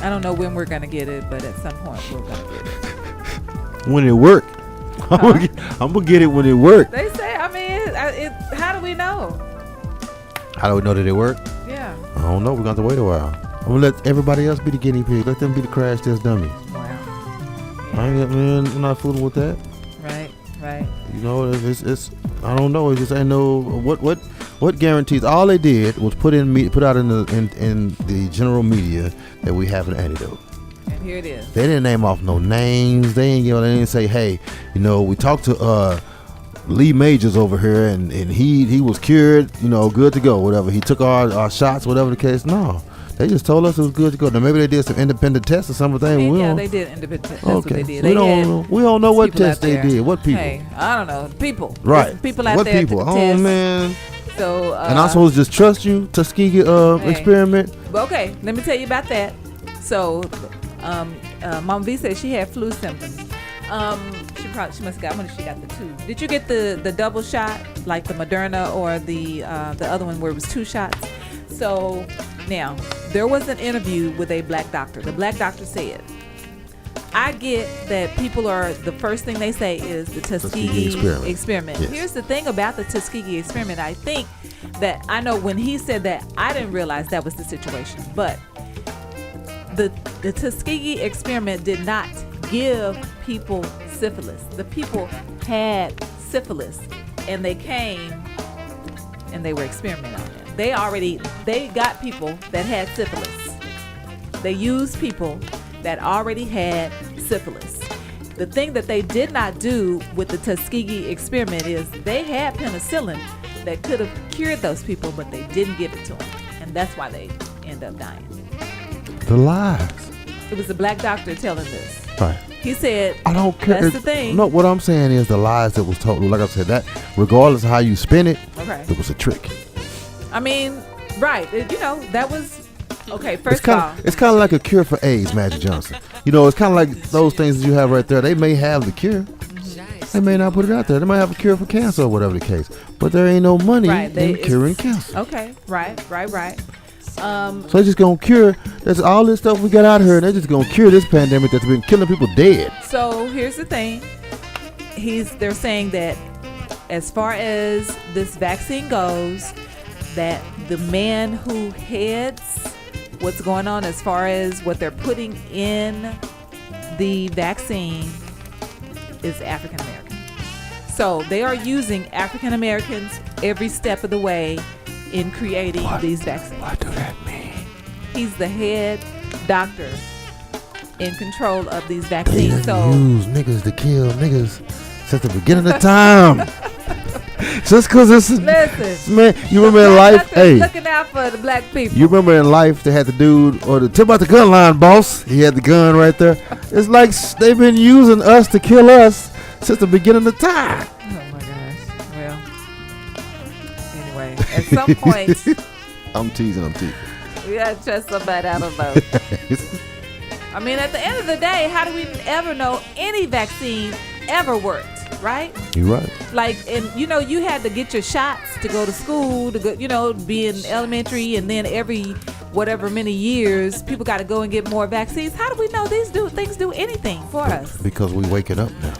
I don't know when we're gonna get it, but at some point we're gonna get it. When it work, I'm gonna get it when it work. They say, how do we know? How do we know that it work? Yeah. I don't know. We're gonna have to wait a while. I'm gonna let everybody else be the guinea pig. Let them be the crash test dummies. Wow. Yeah. I'm not fooling with that. Right. It's I don't know. It just ain't no what guarantees. All they did was put out in the general media that we have an antidote. Here it is. They didn't name off no names. They didn't say, hey, we talked to Lee Majors over here and he was cured, good to go, whatever. He took our shots, whatever the case. No, they just told us it was good to go. Now maybe they did some independent tests or something. They did independent tests. That's what they did. We don't know what tests they did. What people? Hey, I don't know. People. Right. People out what there. What people? Oh test. Man. So. And I'm supposed to just trust you, Tuskegee experiment. Okay, let me tell you about that. So. Mom V said she had flu symptoms. She must have got one if she got the 2. Did you get the double shot, like the Moderna or the other one where it was 2 shots? So now there was an interview with a black doctor. The black doctor said, I get that people are, the first thing they say is the Tuskegee experiment. Yes. Here's the thing about the Tuskegee experiment. I think that I know when he said that, I didn't realize that was the situation, but the Tuskegee experiment did not give people syphilis. The people had syphilis, and they came and they were experimenting on it. They got people that had syphilis. They used people that already had syphilis. The thing that they did not do with the Tuskegee experiment is they had penicillin that could have cured those people, but they didn't give it to them, and that's why they end up dying. The lies. It was a black doctor telling this. Right. He said, I don't care. That's the thing. No, what I'm saying is the lies that was told. Like I said, that regardless of how you spin it, it was a trick. I mean, right. That was, okay, first of all. It's kind of like a cure for AIDS, Magic Johnson. It's kind of like those things that you have right there. They may have the cure. They may not put it out there. They might have a cure for cancer or whatever the case. But there ain't no money in curing cancer. Okay, right. So they're just gonna cure. That's all this stuff we got out here, and they're just gonna cure this pandemic that's been killing people dead. So here's the thing. They're saying that as far as this vaccine goes, that the man who heads what's going on as far as what they're putting in the vaccine is African American. So they are using African Americans every step of the way in creating these vaccines. What do that mean? He's the head doctor in control of these They vaccines. done use niggas to kill niggas since the beginning of time. Just because this is... Listen. Man, you remember in life... Hey. Looking out for the black people. You remember in life they had the dude, or the tip out the gun line, boss. He had the gun right there. It's like they've been using us to kill us since the beginning of time. Oh my gosh. Well, anyway, at some point, I'm teasing. we gotta trust somebody. I don't know. I mean, at the end of the day, how do we ever know any vaccine ever worked, right? You're right. Like, and you know, you had to get your shots to go to school, to go, you know, be in elementary, and then every whatever many years, people got to go and get more vaccines. How do we know things do anything for us? Because we waking up now.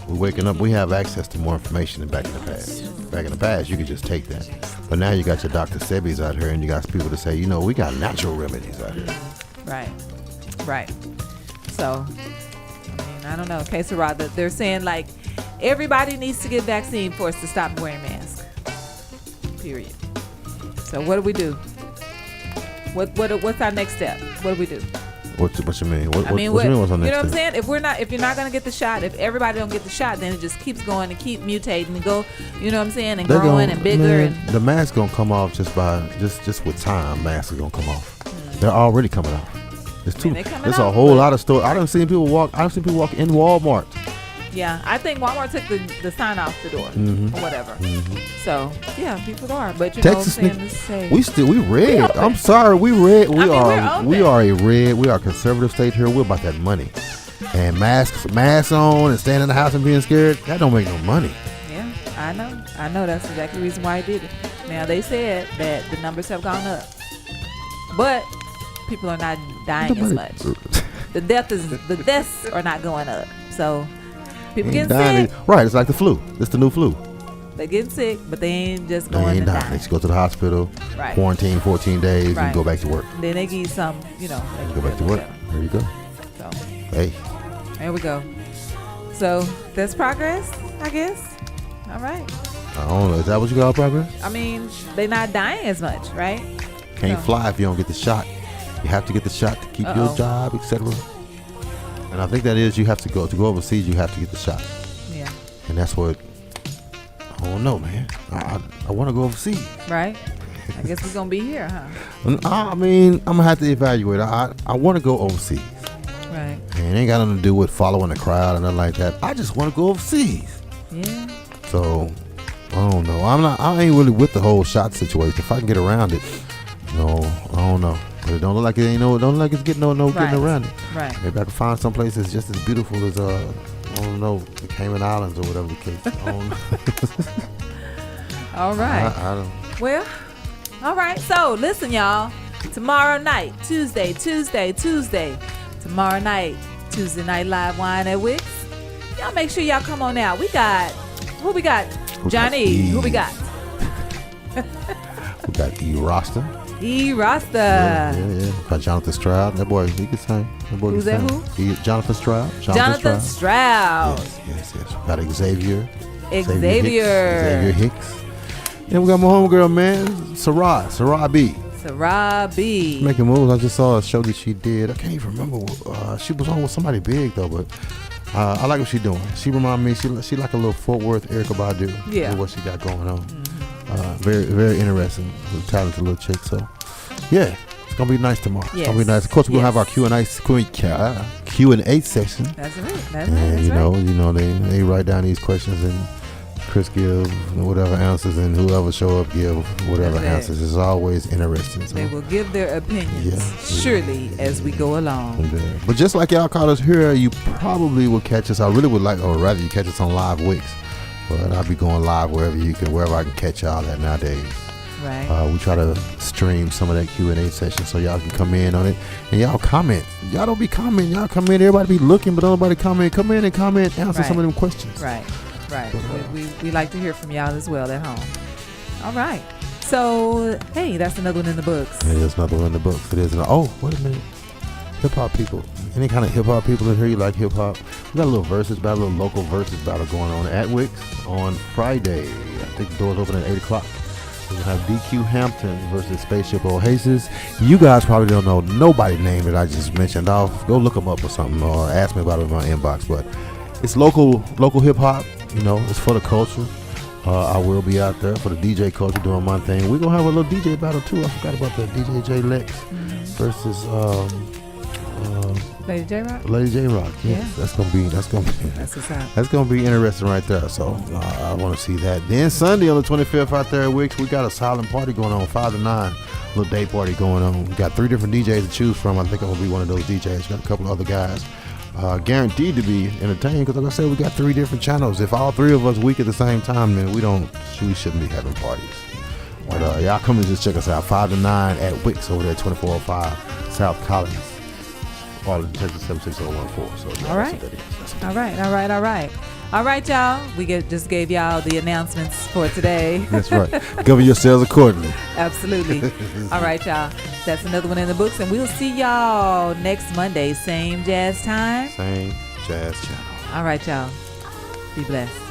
We're waking up. We have access to more information than back in the past. Back in the past, you could just take that. But now you got your Dr. Sebis out here, and you got people to say, you know, we got natural remedies out here. Right. So, I mean, I don't know. Que sera, they're saying like everybody needs to get vaccine for us to stop wearing masks. Period. So what do? What's our next step? What do we do? What you mean? What you mean? What's our next you know what I'm step? saying? If you're not gonna get the shot, if everybody don't get the shot, then it just keeps going and keep mutating and go. You know what I'm saying? And growing and bigger. Man, and the mask gonna come off just with time. Masks are gonna come off. They're already coming off. There's a whole lot of stores. I don't see people walk in Walmart. Yeah, I think Walmart took the sign off the door or whatever. So yeah, people are. But you Texas, know what I'm saying? we red. I'm sorry, we red. We we're are a red. We are a conservative state here. We're about that money. And masks on and staying in the house and being scared, that don't make no money. Yeah, I know that's exactly the reason why I did it. Now they said that the numbers have gone up, but people are not dying as much. The deaths are not going up. So people getting sick. Right, it's like the flu. It's the new flu. They're getting sick, but they ain't just They going ain't to dying. die. They just go to the hospital, Right. quarantine 14 days, Right. and go back to work. Then they give you some, you know. Go back to work. There you go. So Hey. there we go. So that's progress, I guess. All right. I don't know. Is that what you call progress? I mean, they're not dying as much, right? Can't fly if you don't get the shot. You have to get the shot to keep your job, etc. And I think that is you have to go overseas. You have to get the shot. Yeah. And that's what I don't know, man. I want to go overseas. Right. I guess we're gonna be here, huh? I mean, I'm gonna have to evaluate. I want to go overseas. Right. And it ain't got nothing to do with following the crowd or nothing like that. I just want to go overseas. Yeah. So I don't know. I ain't really with the whole shot situation. If I can get around it, no, I don't know. But it don't look like it ain't don't look like it's getting getting around it. Right. Maybe I can find some place that's just as beautiful as I don't know, the Cayman Islands or whatever the case. I don't know. All right. I don't. Well, all right. So listen, y'all. Tomorrow night, Tuesday. Tomorrow night, Tuesday Night Live Wine at Wix. Y'all make sure y'all come on out. Who we got? Johnny. Who we got? We got E. Rasta. E. Rasta. Yeah. Got Jonathan Stroud. That boy, he can sing. Who's that? Who? Jonathan Stroud. Jonathan Stroud. Yes. We got Xavier. Xavier Hicks. And we got my homegirl, man, Sarah B. Making moves. I just saw a show that she did. I can't even remember. She was on with somebody big though, but I like what she's doing. She remind me. She like a little Fort Worth Erykah Badu. Yeah. With what she got going on. Very very interesting. Talented little chick. So yeah, it's gonna be nice tomorrow. Yes. It's gonna be nice. Of course, we're gonna have our Q&A session. That's right. And you know they write down these questions and Chris give whatever answers and whoever show up give whatever answers. It's always interesting. So. They will give their opinions surely as we go along. But just like y'all caught us here, you probably will catch us. I really would like, or rather, you catch us on Live Wix. But I'll be going live wherever I can catch y'all at nowadays. Right. We try to stream some of that Q&A session so y'all can come in on it and y'all comment. Y'all don't be commenting. Y'all come in. Everybody be looking, but nobody comment. Come in and comment. Answer some of them questions. Right. Right. We like to hear from y'all as well at home. All right. So, hey, that's another one in the books. It is another one in the books. It is. Oh, wait a minute. Hip hop people. Any kind of hip hop people in here? You like hip hop? We got a little versus battle, a little local versus battle going on at Wix on Friday. I think the doors open at 8 o'clock. We're going to have DQ Hampton versus Spaceship Oasis. You guys probably don't know nobody's name that I just mentioned. I'll go look them up or something, or ask me about it in my inbox. But it's local hip hop. You know, it's for the culture. I will be out there for the DJ culture doing my thing. We're going to have a little DJ battle too. I forgot about that. DJ J Lex versus Lady J Rock. Lady J Rock. Yes. Yeah. That's gonna be that's gonna be interesting right there. So I want to see that. Then Sunday on the 25th out there at Wix, we got a silent party going on, 5 to 9, little day party going on. We got 3 different DJs to choose from. I think I'm gonna be one of those DJs. Got a couple of other guys. Guaranteed to be entertained because, like I said, we got 3 different channels. If all 3 of us weak at the same time, then we shouldn't be having parties. But y'all come and just check us out, 5 to 9 at Wix over there, 2405 South Collins, Arlington, Texas 76014. So All right. All right, y'all. We just gave y'all the announcements for today. That's right. Govern yourselves accordingly. Absolutely. All right, y'all. That's another one in the books, and we'll see y'all next Monday, same jazz time. Same jazz channel. All right, y'all. Be blessed.